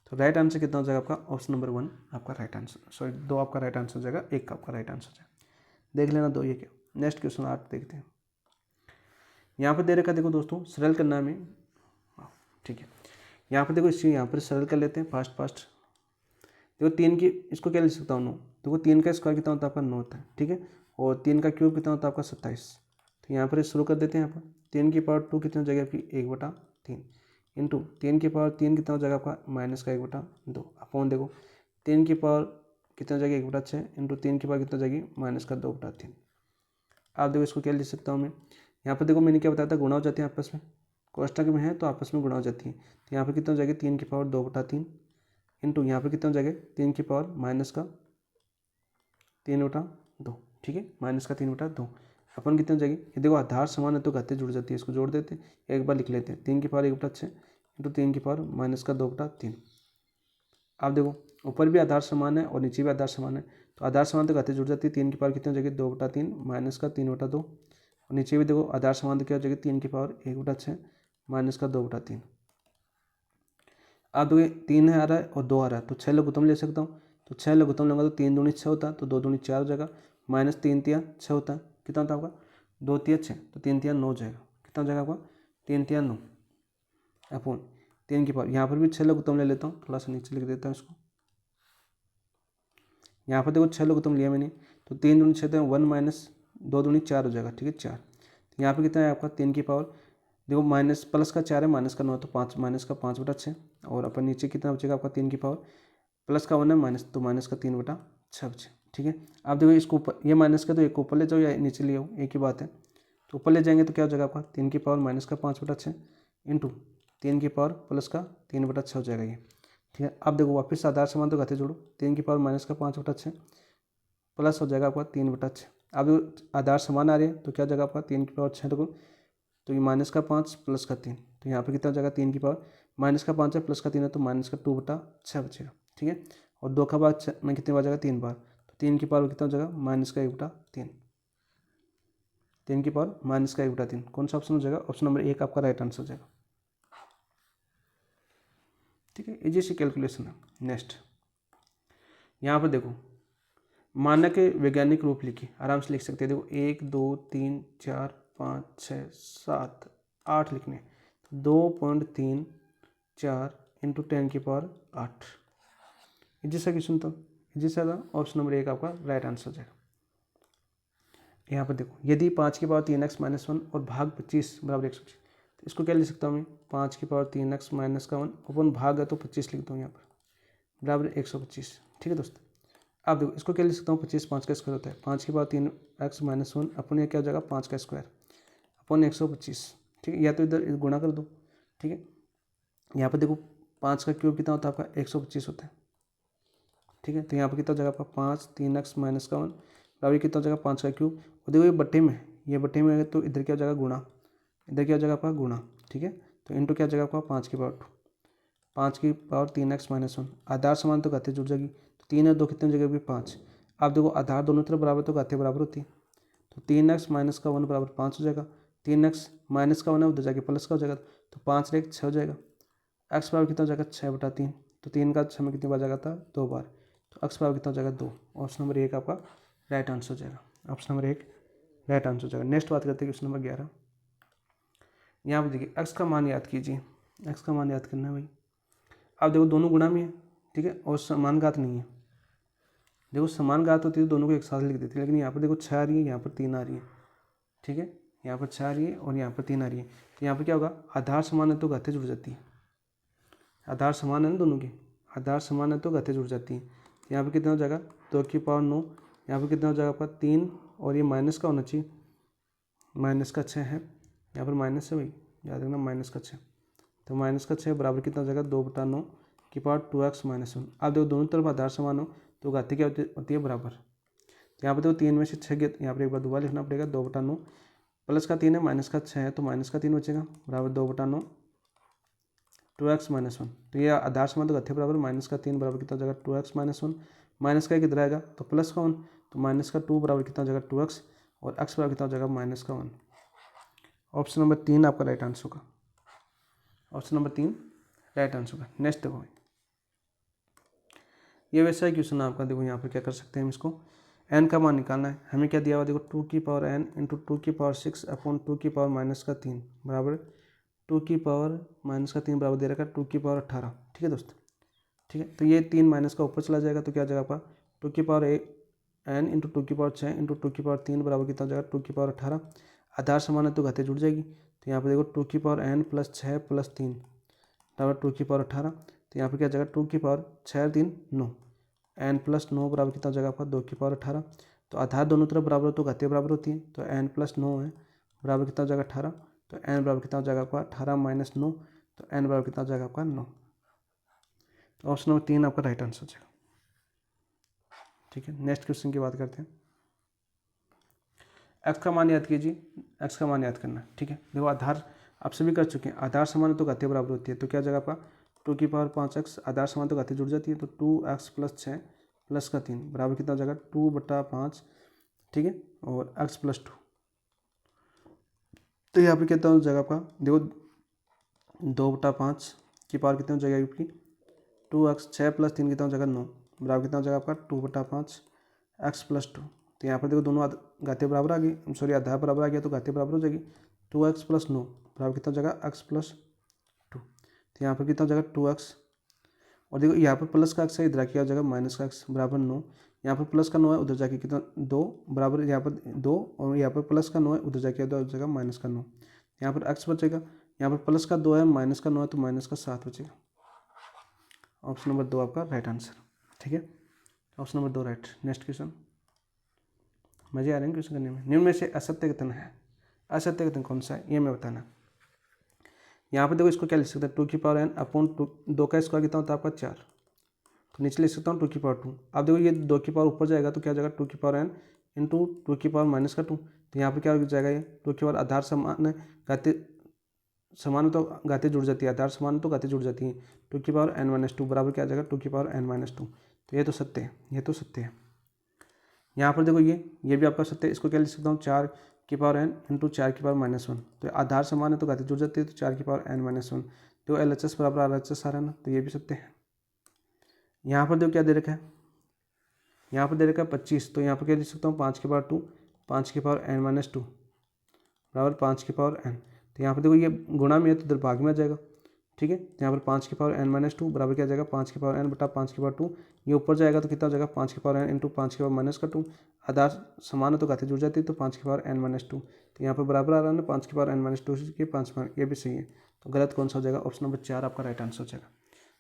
तो राइट आंसर कितना हो जाएगा आपका, ऑप्शन नंबर 1 आपका राइट आंसर, सॉरी 2 आपका राइट आंसर हो जाएगा, 1 आपका राइट आंसर हो जाएगा। देख लेना 2 ये क्या। नेक्स्ट क्वेश्चन 8 देखते हैं। यहाँ पर दे रखा देखो दोस्तों, सरल करना में, ठीक है, यहाँ पर देखो इसी यहाँ पर सरल कर लेते हैं फास्ट। देखो 3 की, इसको क्या लिख सकता हूँ 9, देखो 3 का स्क्वायर कितना होता है आपका 9 होता है। ठीक है, और 3 का क्यूब कितना होता है आपका 27। तो यहाँ पर शुरू कर देते हैं। यहाँ पर 3 की पावर 2 कितना हो जाएगा आपकी 1/3 इंटू 3 की पावर 3 कितना हो जाएगा आपका -1/2 अपॉन देखो 3 की पावर कितना हो जाएगी 1/6 इंटू 3 की पावर कितना हो जाएगी -2/3। आप देखो इसको क्या लिख सकता हूँ मैं, यहाँ पर देखो मैंने क्या बताया था, गुणा हो जाती है आपस में, कोष्टक में है तो आपस में गुणा हो जाती है। तो यहाँ पर कितना हो जाएगी 3 की पावर 2/3 इंटू यहाँ पर कितना हो जाएगा 3 की पावर -3/2। ठीक है, -3/2 अपन कितने हो जाएगी, ये देखो आधार समान है तो घाती जुड़ जाती है, इसको जोड़ देते हैं, एक बार लिख लेते हैं 3 की पावर 1/6 इंटू 3 की पावर -2/3। आप देखो ऊपर भी आधार समान है और नीचे भी आधार समान है, तो आधार समान तो घाती जुड़ जाती है, 3 की पावर कितनी हो जाएगी 2/3 -3/2, और नीचे भी देखो आधार समान तो क्या हो जाएगी 3 की पावर 1/6 -2/3। अब देखिए 3 है आ रहा है और 2 आ रहा है, तो 6 लघुत्तम ले सकता हूँ, तो 6 लघुत्तम लूँगा तो 3 दूनी 6 होता है, तो 2 दूनी 4 हो जाएगा, -3 तिया 6 होता है, कितना होता है आपका 2 तिया 6, तो 3 तिया 9 हो जाएगा, कितना हो जाएगा आपका 3 तिया 9 अपॉन 3 की पावर, यहाँ पर भी 6 लघुत्तम ले लेता हूँ, थोड़ा सा नीचे लिख देता हूँ इसको। यहाँ पर देखो 6 लघुत्तम लिया मैंने, तो 3 दूनी 6 तो 1 - 2 दूनी 4 हो जाएगा। ठीक है 4, तो यहाँ पर कितना है आपका 3 की पावर, देखो माइनस प्लस का 4 है माइनस का 9 तो 5 -5/6, और अपन नीचे कितना बचेगा आपका 3 की पावर प्लस का 1 है माइनस, तो माइनस का 3/6 बचे। ठीक है, आप देखो इसको ऊपर, ये माइनस का तो एक ऊपर ले जाओ या नीचे ले आओ, एक ही बात है। तो ऊपर ले जाएंगे तो क्या हो जाएगा आपका 3 की पावर -5/6 इंटू 3 की पावर प्लस का 3/6 हो जाएगा ये। ठीक है, अब देखो वापस आधार समान तो घाते जोड़ो, 3 की पावर -5/6 प्लस हो जाएगा आपका 3/6। अब आधार समान आ रहे हैं तो क्या हो जाएगा आपका 3 की पावर 6 देखो, तो ये -5 प्लस का 3, तो यहाँ पे कितना हो जाएगा 3 की पावर माइनस का 5 है प्लस का 3 है तो माइनस का 2/6 बचेगा। ठीक है, और 2 का भाग में कितने बार जाएगा, 3 बार, तो 3 की पावर कितना हो जाएगा, माइनस का 1/3, 3 की पावर माइनस का 1/3। कौन सा ऑप्शन हो जाएगा, ऑप्शन नंबर 1 आपका राइट आंसर हो जाएगा। ठीक है, इजी सी कैलकुलेशन है। नेक्स्ट यहाँ पर देखो, मानक वैज्ञानिक रूप लिखिए, आराम से लिख सकते हैं। देखो 1 2 3 4 5 6 7 8 लिखने, 2.34 इंटू 10 की पावर 8। इजी सा क्वेश्चन, तो इजी सा था। ऑप्शन नंबर 1 आपका राइट आंसर हो जाएगा। यहाँ पर देखो, यदि 5 की पावर 3x माइनस 1 और भाग 25 बराबर 125, तो इसको क्या लिख सकता हूँ मैं, 5 की पावर 3x माइनस का 1 अपन भाग है तो 25 लिखता हूँ यहाँ पर, बराबर 125। ठीक है दोस्तों, अब देखो इसको क्या लिख सकता हूँ, 25 5 का स्क्वायर होता है, 5 की पावर 3x माइनस 1 अपन ये क्या हो जाएगा, 5 का स्क्वायर अपन 125। ठीक है, या तो इधर गुणा कर दो। ठीक है, यहाँ पर देखो 5 का क्यूब कितना होता है आपका, 125 होता है। ठीक है, तो यहाँ पर कितना हो जाएगा आपका, 5 3x माइनस का 1 बराबर कितना हो जाएगा, 5 का क्यूब। और देखो ये बट्टे में, ये बट्टे में है तो इधर क्या हो जाएगा, गुणा, इधर क्या हो जाएगा आपका, गुणा। ठीक है, तो इंटू क्या हो जाएगा आपका, 5 की पावर 2, 5 की पावर 3x माइनस 1, आधार समान तो घाते जुड़ जाएगी, तो 3 और 2 कितने जगह भी 5। अब देखो आधार दोनों तरफ बराबर तो घाते बराबर होती है, तो 3x माइनस का 1 बराबर 5 हो जाएगा, 3x माइनस का 1 है उधर जाके प्लस का हो जाएगा, तो 5 और 1 6 हो जाएगा। x बराबर कितना हो जाएगा, 6/3, तो 3 का 6 में कितनी बार जाएगा था, 2 बार, तो x बराबर कितना हो जाएगा, 2। ऑप्शन नंबर 1 आपका राइट आंसर हो जाएगा। ऑप्शन नंबर 1 राइट आंसर हो जाएगा। नेक्स्ट बात करते हैं क्वेश्चन नंबर 11। यहाँ पर देखिए x का मान याद कीजिए, x का मान याद करना है भाई। अब देखो दोनों गुणा में है, ठीक है, और समान घात नहीं है। देखो समान घात होती है तो दोनों को एक साथ लिख देते हैं, लेकिन यहाँ पर देखो 6 आ रही है, यहाँ पर 3 आ रही है। ठीक है, यहाँ पर 6 आ रही है और यहाँ पर 3 आ रही है, तो यहाँ पर क्या होगा, आधार समान है तो घातें जुड़ जाती है। आधार समान है ना दोनों की, आधार समान है तो घातें जुड़ जाती हैं। तो यहाँ पर कितना हो जाएगा, 2 की पावर 9, यहाँ पर कितना हो जाएगा आपका 3, और ये माइनस का होना चाहिए, माइनस का 6 है, यहाँ पर माइनस है भाई, याद रखना माइनस का 6, तो माइनस का 6 बराबर कितना हो जाएगा, 2/9 की पावर 2x माइनस 1। अब देखो दोनों तरफ आधार समान हो तो घातें क्या होती है, बराबर। तो यहाँ पर देखो 3 में से 6 गया, यहाँ पर एक बार दोबारा लिखना पड़ेगा, 2/9 प्लस का 3 है माइनस का 6 है, तो माइनस का 3 बचेगा, बराबर 2/9 2x माइनस 1। तो ये आधार समान तो घाते बराबर, माइनस का 3 बराबर कितना हो जाएगा, 2x माइनस 1, माइनस का 1 इधर आएगा तो प्लस का 1, तो माइनस का 2 बराबर कितना हो जाएगा, 2x, और x बराबर कितना हो जाएगा, माइनस का 1। ऑप्शन नंबर 3 आपका राइट आंसर होगा। ऑप्शन नंबर 3 राइट आंसर होगा। नेक्स्ट देखो, ये वैसा ही क्वेश्चन आपका, देखो यहाँ पर क्या कर सकते हैं हम इसको, n का मान निकालना है। हमें क्या दिया हुआ, देखो 2 की पावर n इंटू 2 की पावर 6 अपॉन 2 की पावर माइनस का 3 बराबर 2 की पावर माइनस का 3 बराबर दे रखा है 2 की पावर 18। ठीक है दोस्तों, ठीक है, तो ये 3 माइनस का ऊपर चला जाएगा तो क्या हो जाएगा आपका, 2 की पावर n इंटू 2 की पावर 6 इंटू 2 की पावर 3 बराबर कितना हो जाएगा, 2 की पावर 18। आधार समान है तो घातें जुड़ जाएगी, तो यहाँ पर देखो 2 की पावर n प्लस 6 प्लस 3 बराबर 2 की पावर 18। तो यहाँ पर क्या हो जाएगा, 2 की पावर 6 और 3 9, n प्लस 9 बराबर कितना हो जाएगा आपका, 2 की पावर 18। तो आधार दोनों तरफ बराबर हो तो घातें बराबर होती हैं, तो n प्लस 9 है बराबर कितना हो जाएगा, 18। तो n बराबर कितना हो जाएगा आपका, 18 माइनस 9, तो n बराबर कितना हो जाएगा आपका, 9। तो ऑप्शन नंबर 3 आपका राइट आंसर हो जाएगा। ठीक है, नेक्स्ट क्वेश्चन की बात करते हैं। x का मान याद कीजिए, x का मान याद करना है। ठीक है, देखो आधार आप सभी कर चुके हैं, आधार समान है तो घातें बराबर होती है, तो क्या जगह आपका 2 की पावर 5x, आधार समान तो घातें जुड़ जाती है, तो 2x प्लस 6 प्लस का 3 बराबर कितना हो जाएगा, 2/5। ठीक है, और x प्लस 2, तो यहाँ पर कितना हो जाएगा आपका, देखो 2/5 की पावर कितनी हो जाएगी आपकी, 2x, 6 प्लस 3 कितना हो जाएगा, 9 बराबर कितना हो जाएगा आपका, 2/5 x प्लस 2। तो यहाँ पर देखो दोनों घातें बराबर आ गई, सॉरी आधार बराबर आ गया तो घातें बराबर हो जाएगी, 2x प्लस 9 बराबर कितना हो जाएगा, x प्लस 2। तो यहाँ पर कितना हो जाएगा, 2x, और देखो यहाँ पर प्लस का x है, इधर क्या हो जाएगा माइनस का x बराबर 9। यहाँ पर प्लस का 9 है, उधर जाके कितना 2 बराबर, यहाँ पर 2, और यहाँ पर प्लस का 9 है, उधर जाके हो जाएगा माइनस का 9। यहाँ पर x बचेगा, यहाँ पर प्लस का 2 है, माइनस का 9 है, तो माइनस का 7 बचेगा। ऑप्शन नंबर 2 आपका राइट आंसर। ठीक है, option number 2 right. Next question, मजे आ रहे हैं क्वेश्चन करने में। निम्न में से असत्य कथन है, असत्य कथन कौन सा है ये मैं बताना। यहाँ पर देखो इसको क्या लिख सकते हैं, 2 की पावर n अपॉन 2 का स्क्वायर कितना होता है आपका 4, तो नीचे लिख सकता हूँ 2 की पावर 2। अब देखो ये 2 की पावर ऊपर जाएगा तो क्या हो जाएगा, 2 की पावर n इंटू 2 की पावर माइनस का 2। तो यहाँ पर क्या हो जाएगा, ये 2 की पावर आधार समान है, घाते समान हो तो घातें जुड़ जाती है, आधार समान हो तो घातें जुड़ जाती हैं। 2n-2 बराबर क्या आ जाएगा 2n-2। तो ये तो सत्य है, ये तो सत्य है। यहाँ पर देखो ये भी आपका सत्य है। इसको क्या लिख सकता हूँ 4n इंटू 4n-1। तो आधार समान है तो घातें जुड़ जाती है, तो 4n-1। तो LHS बराबर RHS आ रहा है ना, तो ये भी सत्य है। यहाँ पर देखो क्या दे रखा है, यहाँ पर दे रखा है 25, तो यहाँ पर क्या लिख सकता हूँ 5n 5n-2 बराबर 5n। तो यहाँ पर देखो ये गुणा में है तो इधर भाग में आ जाएगा, ठीक है। यहाँ पर 5n-2 बराबर क्या आ जाएगा 5n बटा 5/2। ये ऊपर जाएगा तो कितना हो जाएगा 5n इंटू 5n-2। आधार समान है तो घातें जुड़ जाती है, तो 5n-2। तो यहाँ पर बराबर आ रहा है ना 5n-2 के 5, ये भी सही है। तो गलत कौन सा हो जाएगा, ऑप्शन नंबर 4 आपका राइट आंसर हो जाएगा।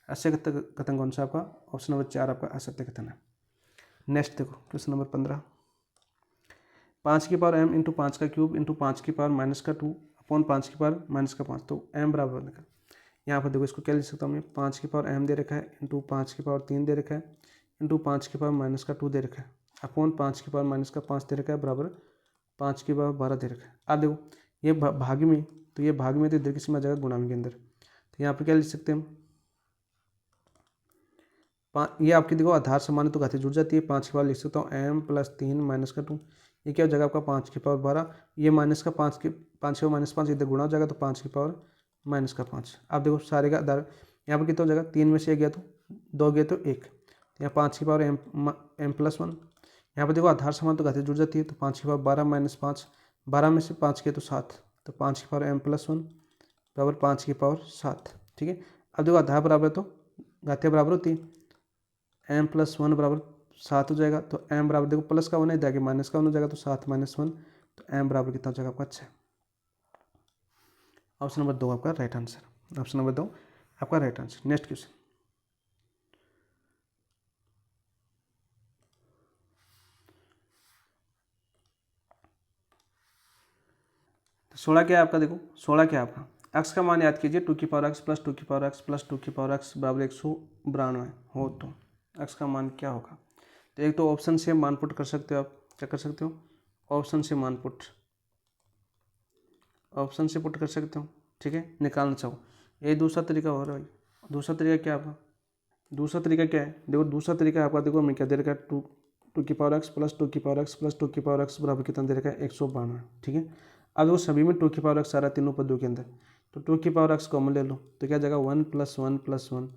असत्य कथन कौन सा आपका, ऑप्शन नंबर 4 आपका असत्य कथन है। नेक्स्ट देखो question number 15। 5m into 5 into 5 upon 5 तो m बराबर निकल। यहाँ पर देखो इसको क्या लिख सकता हूँ मैं, 5m दे रखा है इंटू 5 दे रखा है इंटू 5 दे रखा है अपॉन 5 दे रखा है बराबर 5 दे रखा है। अब देखो ये भाग में, तो ये भाग में तो इधर किसी में आ जाएगा गुणा में के अंदर। तो यहाँ पर क्या लिख सकते हैं हम, ये आपकी देखो आधार समान है तो घातें जुड़ जाती है। 5 लिख सकता हूँ m+3 -2। ये क्या हो जाएगा आपका 5 ये माइनस का 5 इधर गुणा हो जाएगा तो 5 अब देखो सारे का आधार यहाँ पर कितना हो जाएगा, 3 में से 1 गया तो 2 गया तो 1। यहाँ 5m+1। यहाँ पर देखो आधार समान तो घातें जुड़ जाती है, तो 5 -5 12 में से 5 गया तो 7, तो 5m+1 बराबर 5 ठीक है। अब देखो आधार बराबर है तो घातें बराबर होती है, m+1 बराबर 7 हो जाएगा। तो m बराबर देखो प्लस का 1 है, इधर माइनस का 1 हो जाएगा, तो 7-1। तो m बराबर कितना हो जाएगा आपका 6। ऑप्शन नंबर 2 आपका राइट आंसर, ऑप्शन नंबर 2 आपका राइट आंसर। Next question. तो 16 क्या है आपका, देखो 16 क्या है आपका, x का मान याद कीजिए 2x plus 2x plus 2x बराबर 192 हो तो x का मान क्या होगा। तो एक तो ऑप्शन से मान पुट कर सकते हो आप, क्या कर सकते हो, ऑप्शन से मान पुट, ऑप्शन से पुट कर सकते हो, ठीक है, निकालना चाहो। ये दूसरा तरीका हो रहा है। दूसरा तरीका क्या है आपका, दूसरा तरीका क्या है, देखो दूसरा तरीका आपका, देखो हमें क्या दे रखा है 2x plus 2x plus 2x बराबर कितना दे रखा है 192, ठीक है। अब वो सभी में 2x आ रहा है तीनों पदों के अंदर, तो 2x कॉमन ले लो तो क्या जाएगा 1 + 1 + 1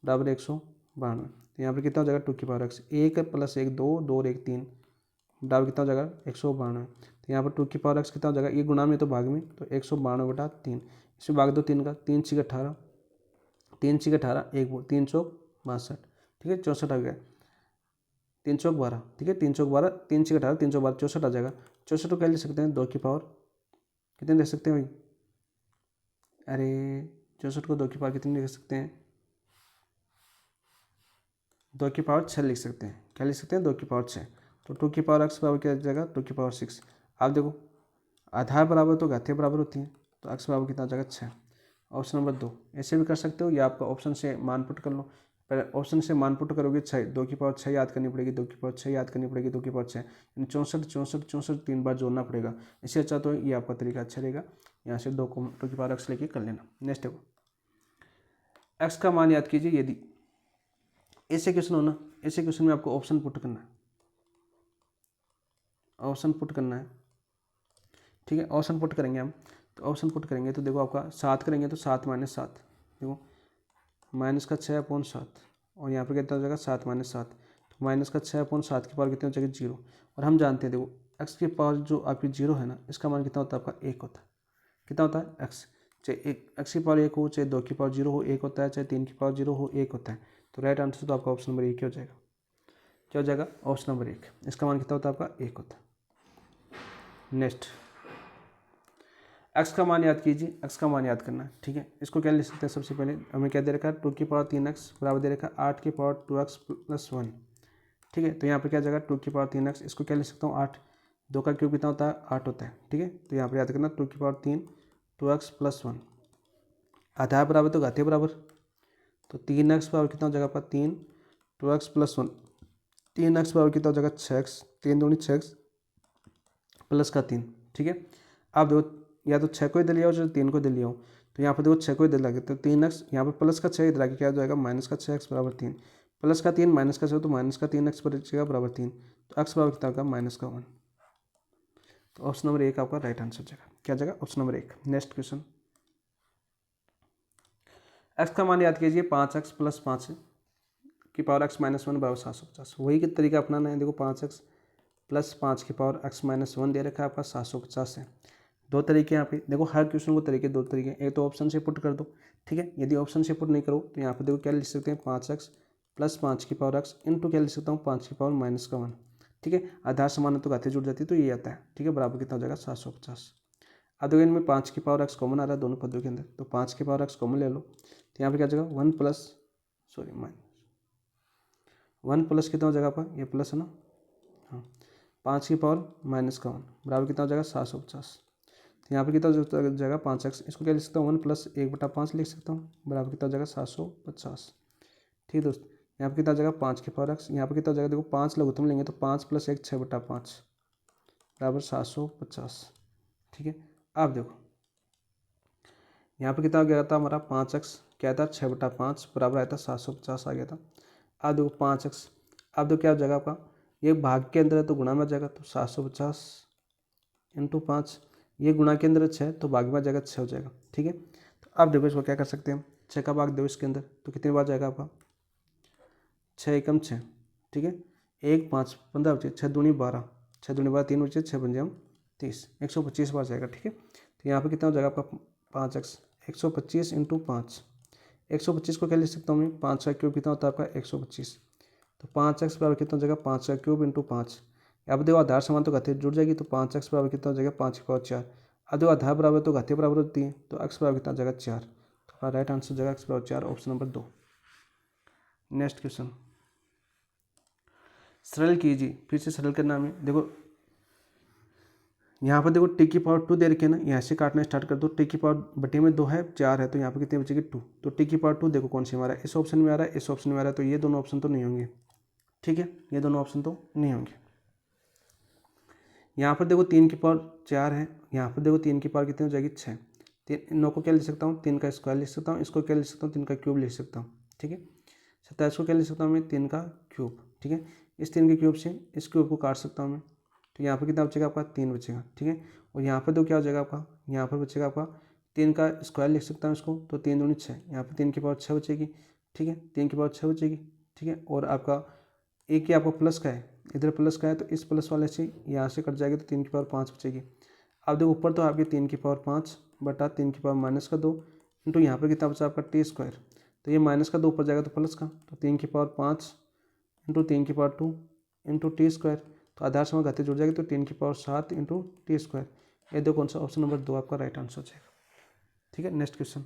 बराबर 192। तो यहाँ पर कितना हो जाएगा 2x, 1 + 1 2, 2 और 1 3 बराबर कितना हो जाएगा 192। तो यहाँ पर 2x कितना हो जाएगा, ये गुणा में तो भाग में, तो 192/3 इसमें भाग दो 3 का, 3 × 18 3 × 18 1 3 × 62, ठीक है 64 आ गया, 3 × 12, ठीक है 3 × 12 3 × 18 3 × 12 64 आ जाएगा। 64 को क्या ले सकते हैं 2 की पावर कितने ले सकते हैं भाई, अरे 64 को 2 की पावर कितनी लिख सकते हैं, 2 की पावर 6 लिख सकते हैं। क्या लिख सकते हैं 2 की पावर 6। तो 2x बराबर क्या आ जाएगा 2 की पावर 6। आप देखो आधार बराबर तो घातें बराबर होती हैं, तो x बराबर कितना आ जाएगा 6। ऑप्शन नंबर 2 ऐसे भी कर सकते हो, या आपका ऑप्शन से मान पुट कर लो। पहले ऑप्शन से मान पुट करोगे 6, 2 की पावर 6 याद करनी पड़ेगी, 2 की पावर 6 याद करनी पड़ेगी, 2 की पावर 6 यानी 64 3 बार जोड़ना पड़ेगा। इससे अच्छा तो ये आपका तरीका अच्छा रहेगा, यहाँ से 2 की पावर x लेके कर लेना। नेक्स्ट देखो x का मान याद कीजिए, यदि ऐसे क्वेश्चन हो ना, ऐसे क्वेश्चन में आपको ऑप्शन पुट करना है, ऑप्शन पुट करना है, ठीक है। ऑप्शन पुट करेंगे हम, तो ऑप्शन पुट करेंगे तो देखो आपका 7 करेंगे तो 7 - 7, देखो -6/7 और यहाँ पर कितना हो जाएगा 7 - 7, तो -6/7 की पावर कितनी हो जाएगी 0। और हम जानते हैं देखो x की पावर जो आपकी 0 है ना, इसका मान कितना होता है आपका 1 होता है। कितना होता है x, चाहे x की पावर 1 हो, चाहे 2 की पावर 0 हो 1 होता है, चाहे 3 की पावर 0 हो 1 होता है। तो राइट आंसर तो आपका ऑप्शन नंबर 1 हो जाएगा। क्या हो जाएगा ऑप्शन नंबर 1, इसका मान कितना होता है आपका 1 होता है। नेक्स्ट x का मान याद कीजिए, x का मान याद करना है, ठीक है। इसको क्या लिख सकते हैं, सबसे पहले हमें क्या दे रखा है 2 की पावर 3x बराबर दे रखा है 8 की पावर 2x + 1, ठीक है। तो यहाँ पे क्या जाएगा 2 की पावर 3x, इसको क्या लिख सकता हूँ 8, 2 का क्यूब कितना होता है 8 होता है, ठीक है। तो यहाँ पर याद करना 2 की पावर 3 2x + 1 आधार बराबर तो घाते बराबर, तो 3x बराबर कितना हो जाएगा आपका 3 2x + 1 3x बराबर कितना हो जाएगा 6x 3 दूनी 6x प्लस का 3, ठीक है। अब देखो या तो 6 को इधर लिया हो चाहे 3 को इधर लिया हो, तो यहाँ पर देखो 6 को इधर लगे तो 3x, यहाँ पर प्लस का 6 इधर आगे क्या हो जाएगा -6x बराबर 3, प्लस का 3 माइनस का 6 तो माइनस का 3x बचेगा बराबर 3, तो x बराबर कितना होगा -1। तो ऑप्शन नंबर 1 आपका राइट आंसर हो जाएगा। क्या जाएगा option number 1। Next question, x का मान याद कीजिए 5x + 5 की पावर x - 1 बराबर 750। वही तरीका अपनाना है। देखो 5x + 5 की पावर x - 1 दे रखा है आपका 750 है। दो तरीके यहाँ पे देखो, हर क्वेश्चन को तरीके दो तरीके, एक तो ऑप्शन से पुट कर दो, ठीक है। यदि ऑप्शन से पुट नहीं करो तो यहाँ पे देखो क्या लिख सकते हैं 5x + 5 की पावर x इंटू क्या लिख सकता हूँ 5 की पावर -1, ठीक है। आधार समान है तो घाते जुड़ जाती है तो ये आता है, ठीक है। बराबर कितना हो जाएगा 750। अब देखो इनमें 5 की पावर x कॉमन आ रहा है दोनों पदों के अंदर, तो 5 की पावर x कॉमन ले लो, तो यहाँ पे क्या हो जाएगा 1 प्लस कितना हो जाएगा आपका, ये प्लस है ना, हाँ, 5 की पावर -1 बराबर कितना हो जाएगा 750। तो यहाँ पे कितना हो जाएगा 5x, इसको क्या लिख सकता हूँ 1 + 1/5 लिख सकता हूँ, बराबर कितना हो जाएगा 750। ठीक है दोस्त, यहाँ पे कितना हो जाएगा 5 की पावर x, यहाँ पे कितना हो जाएगा देखो 5 लघुत्तम लेंगे तो 5 + 1 6/5 बराबर 750। ठीक है। अब देखो यहाँ पे कितना हो गया था हमारा 5x क्या था 6/5 बराबर आया था 750 आ गया था। अब देखो 5x, अब देखो क्या हो जाएगा आपका, ये भाग के अंदर है तो गुणा में आ जाएगा, तो 750 × 5, ये गुणा के अंदर 6 तो भाग में आ जाएगा 6 हो जाएगा, ठीक है। तो अब देखो इसको क्या कर सकते हैं, 6 का भाग दो इसके अंदर तो कितनी बार जाएगा आपका 6 एकम 6, ठीक है। 1 5 15 बचे, 6 दूनी 12, 6 दूनी 12 3 बचे, 6 बन जाए 30, 125 बार जाएगा, ठीक है। तो यहाँ पे कितना हो जाएगा आपका 5x 125 × 5, 125 को क्या लिख सकता हूँ मैं 5 का क्यूब कितना होता है आपका 125, तो 5x बराबर कितना हो जाएगा 5 का क्यूब × 5। अब देखो आधार समान तो घाते जुड़ जाएगी, तो 5x बराबर कितना हो जाएगा 5 की पावर 4। अब देखो आधार बराबर तो घाते बराबर होती है, तो x बराबर कितना हो जाएगा 4, तो हमारा राइट आंसर हो जाएगा x बराबर 4, ऑप्शन नंबर 2। नेक्स्ट क्वेश्चन, सरल कीजिए, फिर से सरल करना हमें। देखो यहाँ पर देखो t की पावर 2 दे रखी है ना, यहाँ से काटना स्टार्ट कर दो, t की पावर बटे में 2 है 4 है, तो यहाँ पर कितनी बचेगी 2, तो t की पावर 2 देखो कौन सी हमारा इस ऑप्शन में आ रहा है, इस ऑप्शन में आ रहा है, तो ये दोनों ऑप्शन तो नहीं होंगे, ठीक है, ये दोनों ऑप्शन तो नहीं होंगे। यहाँ पर देखो 3 की पावर 4 है, यहाँ पर देखो 3 की पावर कितनी हो जाएगी 6, 9 को क्या लिख सकता हूँ 3 का स्क्वायर लिख सकता हूँ, इसको क्या लिख सकता हूँ 3 का क्यूब लिख सकता हूँ, ठीक है। 27 को क्या लिख सकता हूँ मैं 3 का क्यूब, ठीक है। इस 3 के क्यूब से इस क्यूब को काट सकता हूँ मैं, तो यहाँ पर कितना बचेगा आपका 3 बचेगा, ठीक है। और यहाँ पर तो क्या हो जाएगा आपका, यहाँ पर बचेगा आपका 3 का स्क्वायर लिख सकता हूँ इसको, तो 3 दूनी 6, यहाँ पर 3 की पावर 6 बचेगी, ठीक है, 3 की पावर 6 बचेगी, ठीक है। और आपका एक ही आपका प्लस का है, इधर प्लस का है तो इस प्लस वाले से यहाँ से कट जाएगी, तो 3 की पावर 5 बचेगी। अब देखो ऊपर तो आपके 3 की पावर 5 बटा 3 की पावर -2 इंटू यहाँ पर कितना बचा आपका t², तो ये -2 ऊपर जाएगा तो प्लस का, तो 3 की पावर 5 इंटू 3 की पावर 2 इंटू t², तो आधार समय घाते जुड़ जाएगी, तो 3 की पावर 7 इंटू t²। ये देखो कौन सा ऑप्शन नंबर 2 आपका राइट आंसर हो जाएगा, ठीक है। नेक्स्ट क्वेश्चन,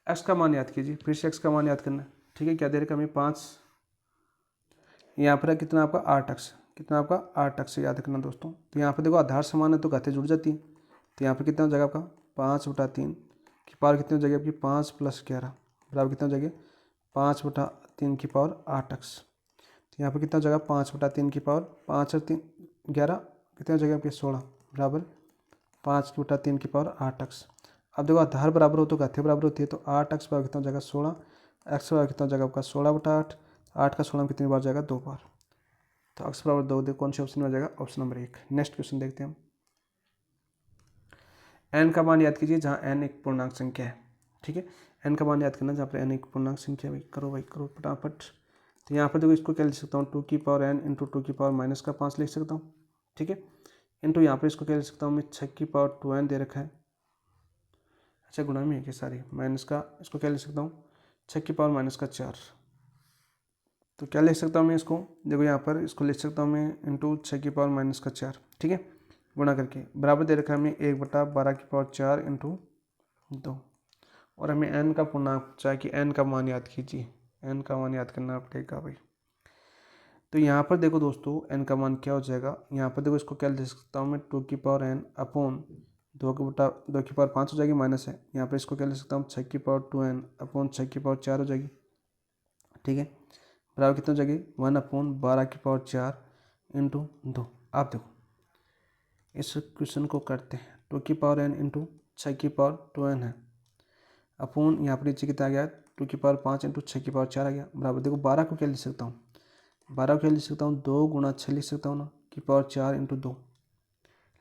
x का मान याद कीजिए, फिर से x का मान याद करना, ठीक है। क्या दे रखा हमें 5, यहाँ पर कितना आपका 8x, कितना आपका 8x याद रखना दोस्तों। तो यहाँ पर देखो आधार समान है तो घाते जुड़ जाती है, तो यहाँ पर कितना हो जाएगा आपका 5/3 की पावर कितनी हो जाएगी आपकी 5 + 11 बराबर कितना हो जाएगी 5/3 की पावर 8x। तो यहाँ पर कितना हो जाएगा 5/3 की पावर 5 और 3 11 कितना हो जाएगा आपके 16 बराबर 5/3 की पावर 8x। अब देखो आधार बराबर हो तो घाते बराबर होती है, तो 8x बराबर कितना हो जाएगा 16, x बराबर कितना हो जाएगा आपका 16/8, 8 का 16 में कितनी बार जाएगा 2 बार, तो x बराबर 2 देखो कौन से ऑप्शन में आ जाएगा ऑप्शन नंबर 1। नेक्स्ट क्वेश्चन देखते हैं हम, n का मान याद कीजिए जहाँ n एक पूर्णांक संख्या है, ठीक है। n का मान याद करना जहाँ पर n एक पूर्णांक संख्या है, भाई करो फटाफट। तो यहाँ पर देखो इसको क्या लिख सकता हूँ 2 की पावर n इंटू 2 की पावर -5 लिख सकता हूँ, ठीक है। इंटू यहाँ पर इसको क्या लिख सकता हूँ मैं 6 की पावर 2n दे रखा है, अच्छा गुणा में है कि सारी माइनस का, इसको क्या लिख सकता हूँ 6 की पावर -4, तो क्या लिख सकता हूँ मैं इसको, देखो यहाँ पर इसको लिख सकता हूँ मैं इंटू 6 की पावर -4, ठीक है, गुणा करके बराबर दे रखा है हमें 1/12 की पावर 4 इंटू 2, और हमें n का पूर्णांक चाहे कि n का मान याद कीजिए, n का मान याद करना पड़ेगा भाई। तो यहाँ पर देखो दोस्तों n का मान क्या हो जाएगा, यहाँ पर देखो इसको क्या लिख सकता हूँ मैं 2 की पावर n अपॉन 2 की पावर 5 हो जाएगी माइनस है, यहाँ पर इसको क्या लिख सकता हूँ 6 की पावर 2n अपॉन 6 की पावर 4 हो जाएगी, ठीक है, बराबर कितना हो जाएगी 1/12 की पावर 4 इंटू 2। आप देखो इस क्वेश्चन को करते हैं 2 की पावर n इंटू 6 की पावर 2n है अपून यहाँ पर नीचे कितना आ गया 2 की पावर 5 इंटू 6 की पावर 4 आ गया बराबर। देखो 12 को क्या लिख सकता हूँ, 12 को क्या लिख सकता हूँ 2 गुणा 6 लिख सकता हूँ ना की पावर 4 इंटू 2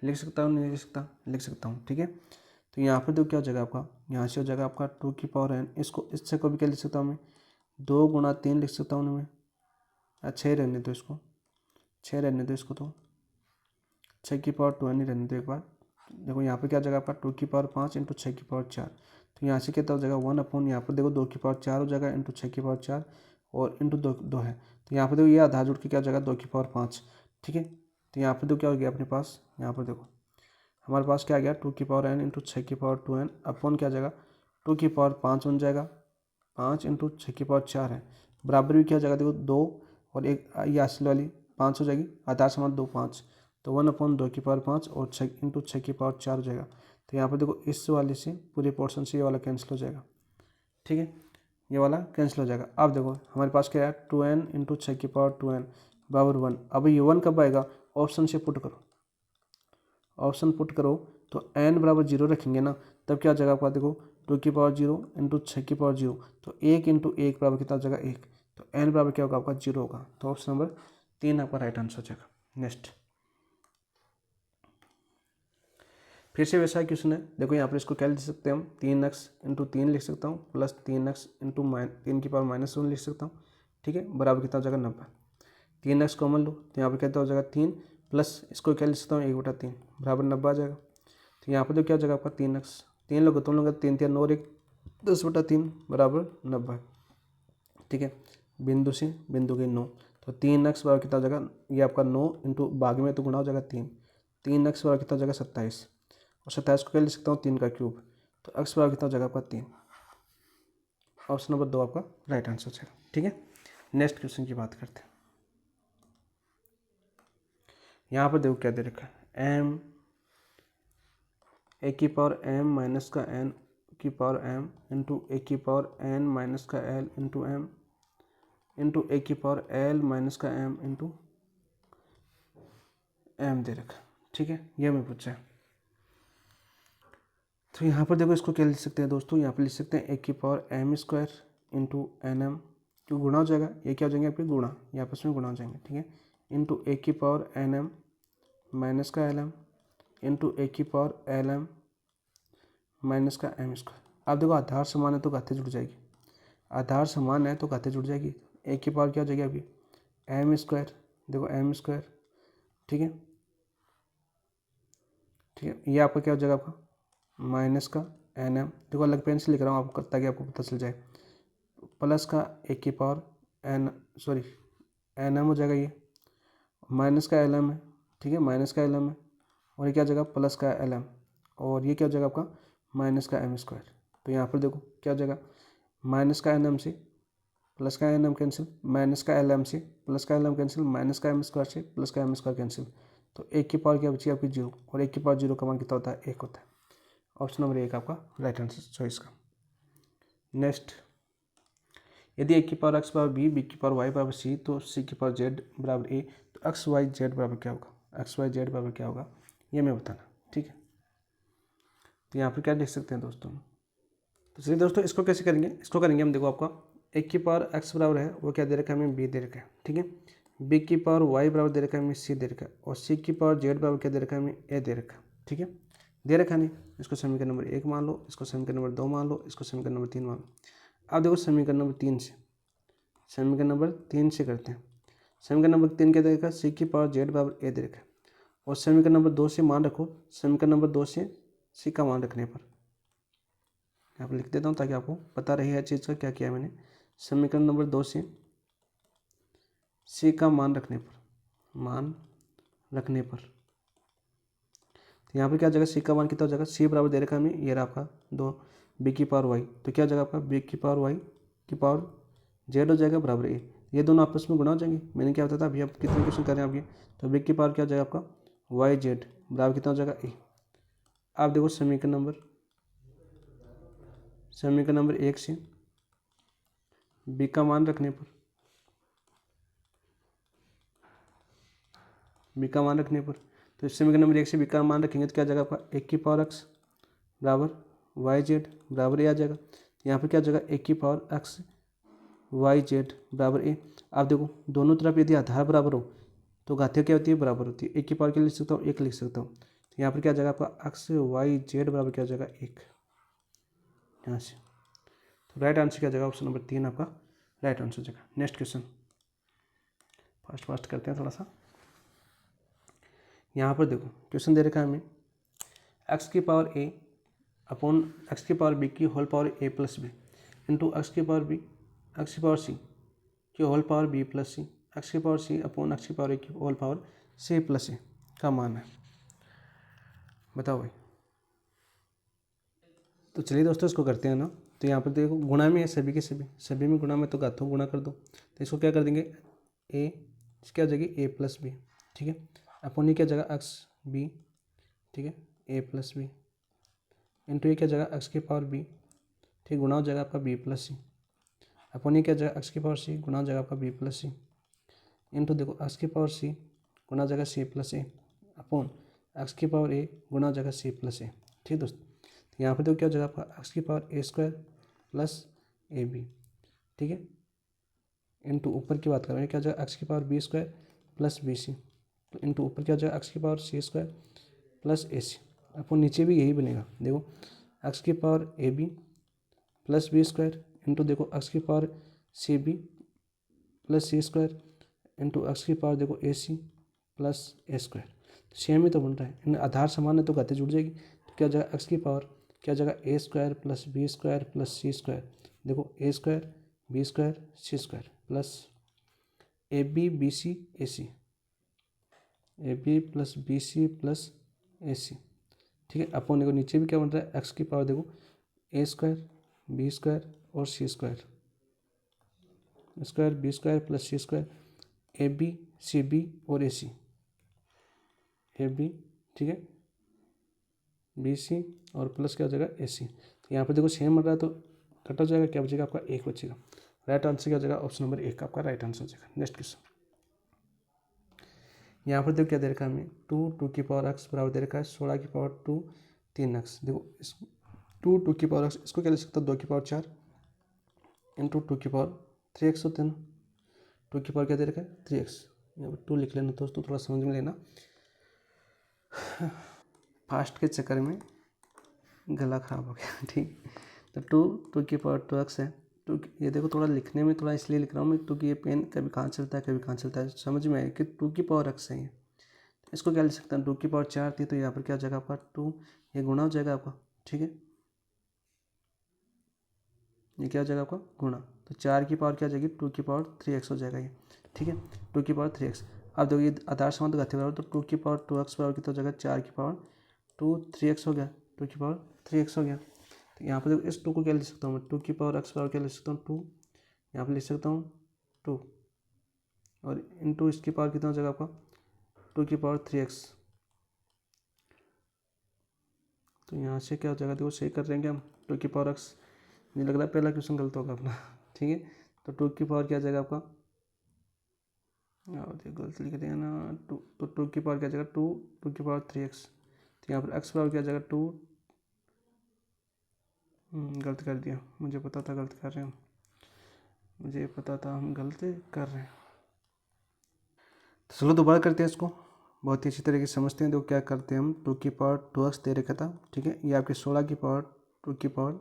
लिख सकता हूँ, नहीं लिख सकता, लिख सकता हूँ। ठीक है, तो यहाँ पर देखो क्या हो जाएगा आपका, यहाँ से हो जाएगा आपका 2 की पावर n, इसको इससे को भी क्या लिख सकता हूँ मैं 2 गुणा 3 लिख सकता हूँ मैं, 6 रहने दो इसको, 6 रहने दो इसको, तो 6 की पावर 2n ही रहने दो एक बार। देखो यहाँ पे क्या हो जाएगा आपका 2 की पावर 5 इंटू 6 की पावर 4, तो यहाँ से कितना हो जाएगा 1 अपॉन यहाँ पर देखो 2 की पावर 4 हो जाएगा इंटू 6 की पावर 4 और इंटू 2 है, तो यहाँ पर देखो ये आधार जुड़ के क्या हो जाएगा 2 की पावर 5। ठीक है, तो यहाँ पर देखो क्या हो गया अपने पास, यहाँ पर देखो हमारे पास क्या आ गया 2 की पावर n इंटू 6 की पावर 2n अपॉन क्या आ जाएगा 2 की पावर 5 बन जाएगा, 5 इंटू 6 की पावर 4 है बराबर भी क्या हो जाएगा देखो 2 और एक ये असली वाली 5 हो जाएगी, आधार समान 2 5, तो 1 अपॉन 2 की पावर 5 और 6 इंटू 6 की पावर 4 हो जाएगा। तो यहाँ पर देखो इस वाले से पूरे पोर्शन से ये वाला कैंसिल हो जाएगा। ठीक है, ये वाला कैंसिल हो जाएगा। अब देखो हमारे पास क्या है 2n इंटू 6 की पावर 2n बराबर 1। अब ये 1 कब आएगा, ऑप्शन से पुट करो, ऑप्शन पुट करो तो n बराबर 0 रखेंगे ना, तब क्या आ जाएगा आपका देखो 2 की पावर 0 इंटू 6 की पावर 0, तो 1 इंटू 1 बराबर कितना हो जाएगा 1, तो n बराबर क्या होगा आपका 0 होगा, तो ऑप्शन नंबर 3 आपका राइट आंसर हो जाएगा। नेक्स्ट फिर से वैसा क्वेश्चन है, देखो यहाँ पर इसको क्या लिख सकते हैं हम 3x इंटू 3 लिख सकता हूँ प्लस 3x इंटू 3 की पावर -1 लिख सकता हूँ। ठीक है, बराबर कितना हो जाएगा 90, 3x कॉमन लो तो यहाँ पर कितना हो जाएगा 3 प्लस इसको क्या लिख सकता हूँ 1/3 बराबर 90 आ जाएगा। तो यहाँ पर तो क्या हो जाएगा आपका 3x, 3 लोग तुम लोग 3 3 और 1 10/3 बराबर 90। ठीक है, बिंदु से बिंदु के 9, तो 3x बराबर कितना हो जाएगा, ये आपका 9 इंटू भाग में तो गुणा हो जाएगा 3x बराबर कितना हो जाएगा 27, और 27 को क्या लिख सकता हूँ 3 का क्यूब, तो x बराबर कितना हो जाएगा आपका 3, ऑप्शन नंबर 2 आपका राइट आंसर हो जाएगा। ठीक है, नेक्स्ट क्वेश्चन की बात करते हैं। यहाँ पर देखो क्या दे रखा है m ए की पावर m माइनस का n की पावर m इंटू ए की पावर n माइनस का l इंटू m इंटू ए की पावर l माइनस का m इंटू m दे रखा। ठीक है, ये हमें पूछा है, तो यहाँ पर देखो इसको क्या लिख सकते हैं दोस्तों, यहाँ पर लिख सकते हैं ए की power m square into N M, क्यों गुणा हो जाएगा, ये क्या हो जाएंगे आपके गुणा, ये आपस में गुणा हो जाएंगे। ठीक है, इंटू ए की पावर एन एम माइनस का एल एम इंटू ए की पावर एल एम माइनस का एम स्क्वायर। अब देखो आधार समान है तो घाते जुड़ जाएगी, आधार समान है तो घाते जुड़ जाएगी, ए की पावर क्या हो जाएगी अभी एम स्क्वायर, देखो एम स्क्वायर। ठीक है, ठीक है, ये आपका क्या हो जाएगा आपका माइनस का एन एम, देखो अलग पेन से लिख रहा हूँ आपको ताकि आपको पता चल जाए, प्लस का ए की power N sorry N M हो जाएगा, ये माइनस का एल एम है। ठीक है, माइनस का एल एम है, और ये क्या हो जाएगा प्लस का एल एम, और ये क्या हो जाएगा आपका माइनस का एम स्क्वायर। तो यहाँ पर देखो क्या हो जाएगा माइनस का एन एम से प्लस का एन एम कैंसिल, माइनस का एल एम से प्लस का एल एम कैंसिल, माइनस का एम स्क्वायर से प्लस का एम स्क्वायर कैंसिल, तो एक की पावर क्या बची आपकी 0, और एक की पावर 0 का मान कितना होता है 1 होता है, ऑप्शन नंबर 1 आपका राइट आंसर चॉइस का। नेक्स्ट, यदि ए की पावर एक्स बराबर बी की पावर वाई बराबर सी, तो सी की पावर जेड बराबर ए, तो एक्स वाई जेड बराबर क्या होगा, एक्स वाई जेड बराबर क्या होगा ये हमें बताना। ठीक है, तो यहाँ पर क्या लिख सकते हैं दोस्तों, तो चलिए दोस्तों इसको कैसे करेंगे, इसको करेंगे हम, देखो आपका ए की पावर एक्स बराबर है वो क्या दे रखा है हमें बी दे रखा है। ठीक है, बी की पावर वाई बराबर दे रखा है हमें सी दे रखा है, और सी की पावर जेड बराबर क्या दे रखा है हमें ए दे रखा है। ठीक है, दे रखा नहीं, इसको समीकरण नंबर 1 मान लो, इसको समीकरण नंबर 2 मान लो, इसको समीकरण नंबर 3 मान लो। अब देखो समीकरण नंबर 3 से, समीकरण नंबर 3 से करते हैं। समीकरण नंबर 3 क्या दे रखा है सी की पावर जेड बराबर ए दे रखा है, और समीकरण नंबर 2 से मान रखो, समीकरण नंबर 2 से सी का मान रखने पर, यहाँ पर लिख देता हूँ ताकि आपको पता रहे हर चीज़ का क्या किया मैंने, समीकरण नंबर 2 से सी का मान रखने पर, मान रखने पर, तो यहाँ पर क्या हो जाएगा सी का मान कितना हो जाएगा, सी बराबर दे रखा है हमें ये रहा आपका 2 बी की पावर वाई, तो क्या हो जाएगा आपका बी की पावर वाई की पावर जेड हो जाएगा बराबर ए, ये दोनों आपस में गुणा हो जाएंगे। मैंने क्या बताया था अभी, आप कितने क्वेश्चन कर रहे हैं आपके, तो बी की पावर क्या हो जाएगा आपका वाई जेड बराबर कितना हो जाएगा ए। आप देखो समीकरण नंबर 1 से बी का मान रखने पर, बी का मान रखने पर, तो इस समीकरण नंबर 1 से बी का मान रखेंगे तो क्या हो जाएगा आपका 1 की पावर एक्स बराबर वाई जेड बराबर ए आ जाएगा। यहाँ पर क्या आ जाएगा ए की पावर एक्स वाई जेड बराबर ए। आप देखो दोनों तरफ यदि आधार बराबर हो तो घातीय क्या होती है, बराबर होती है। एक की पावर क्या लिख सकता हूँ, एक लिख सकता हूँ। तो यहाँ पर क्या आ जाएगा आपका एक्स वाई जेड बराबर क्या हो जाएगा, एक, यहाँ से। तो राइट आंसर क्या हो जाएगा, ऑप्शन नंबर 3 आपका राइट आंसर हो जाएगा। नेक्स्ट क्वेश्चन फास्ट फास्ट करते हैं थोड़ा सा। यहाँ पर देखो क्वेश्चन दे रखा है हमें एक्स की पावर ए अपॉन एक्स की पावर बी की होल पावर ए प्लस बी इंटू एक्स की पावर बी एक्स की पावर सी की होल पावर बी प्लस सी एक्स की पावर सी अपॉन एक्स की पावर ए की होल पावर सी प्लस ए का मान है। बताओ भाई। तो चलिए दोस्तों इसको करते हैं ना। तो यहाँ पर देखो गुणा में है सभी के सभी में गुणा में, तो घातों गुणा कर दो। तो इसको क्या कर देंगे ए क्या हो जाएगी ए प्लस बी, ठीक है। अपॉन ये क्या जाएगा एक्स बी, ठीक है, ए प्लस बी इंटू ये क्या जाएगा एक्स की पावर बी, ठीक, गुणा हो जाएगा आपका बी प्लस सी। अपॉन ये क्या जाएगा एक्स की पावर सी गुणा हो जाएगा आपका बी प्लस सी इंटू देखो एक्स की पावर सी गुणा हो जाएगा सी प्लस ए अपॉन एक्स की पावर ए गुणा हो जाएगा सी प्लस ए, ठीक दोस्तों। तो यहाँ पर देखो क्या हो जाएगा आपका एक्स की power A square plus A B, ठीक है, इंटू ऊपर की बात कर रहे हैं क्या हो जाएगा एक्स की power B square plus B C into ऊपर क्या हो जाएगा एक्स की पावर सी स्क्वायर प्लस ए सी। आपको नीचे भी यही बनेगा, देखो एक्स की power A B plus B square into देखो एक्स की पावर सी बी प्लस सी स्क्वायर इंटू एक्स की पावर देखो A C plus A square. Same ही तो बन रहा है, इन आधार समान है तो घातें जुड़ जाएगी। तो क्या हो जाएगा एक्स की पावर क्या हो जाएगा a square plus B square plus C square, देखो a square b square c square plus A b b c a c, a B plus B c plus A c, ठीक है। Upon देखो नीचे भी क्या बन रहा है एक्स की पावर देखो ए स्क्वायर बी स्क्वायर और c square square b square plus C square a b c b और ए सी ए बी, ठीक है, बी सी और प्लस क्या हो जाएगा ए सी। तो यहाँ पर देखो सेम बन रहा है तो कट हो जाएगा, क्या बचेगा आपका एक बचेगा। राइट आंसर क्या हो जाएगा, ऑप्शन नंबर एक आपका राइट आंसर हो जाएगा। नेक्स्ट क्वेश्चन यहाँ पर देखो क्या दे रखा है हमें टू की पावर एक्स बराबर दे रखा है 16 की पावर 2 3x। देखो इस टू की पावर एक्स इसको क्या लिख सकता हूँ 2 की पावर 4 इंटू 2 की पावर 3x होते हैं ना। 2 की पावर क्या दे रखा है 3x, यहाँ पर 2 लिख लेना दोस्तों, थोड़ा समझ में लेना, फास्ट के चक्कर में गला खराब हो गया, ठीक। तो टू की पावर 2x है। ये देखो थोड़ा लिखने में थोड़ा इसलिए लिख रहा हूँ मैं क्योंकि ये पेन कभी कहाँ चलता है कभी कहाँ चलता है, समझ में आए कि 2 की पावर x है ये। इसको क्या लिख सकता हूँ 2 की पावर 4 थी तो यहाँ पर क्या हो जाएगा आपका 2, ये गुणा हो जाएगा आपका, ठीक है, ये क्या हो जाएगा आपका गुणा। तो 4 की पावर क्या हो जाएगी 2 की पावर 3x हो जाएगा ये, ठीक है, 2 की पावर 3x। अब देखो ये आधार समान तो घाते बराबर, तो 2 की पावर 2x बराबर कितना हो जाएगा 4 की पावर 2 3x हो गया, 2 की पावर 3x हो गया। तो यहाँ पर देखो इस 2 को क्या लिख सकता हूँ मैं 2 की पावर x बराबर क्या लिख सकता हूँ 2, यहाँ पर लिख सकता हूँ 2 और इंटू इसकी पावर कितना हो जाएगा आपका 2 की पावर 3x। तो यहाँ से क्या हो जाएगा देखो सही कर रहे हैं क्या हम 2 की पावर x, मुझे लग रहा है पहला क्वेश्चन गलत होगा अपना, ठीक है। तो 2 की पावर क्या आ जाएगा आपका, गलत लिख दिया ना, 2 तो 2 की पावर क्या आ जाएगा 2 की पावर 3x। तो यहाँ पर x पावर क्या आ जाएगा 2, गलत कर दिया, मुझे पता था गलत कर रहे हैं, मुझे पता था हम गलत कर रहे हैं। तो चलो दोबारा करते हैं इसको, बहुत ही अच्छी तरीके से समझते हैं। तो क्या करते हैं हम 2 की पावर 2x दे रखा था, ठीक है, ये आपके 16 की पावर 2 की पावर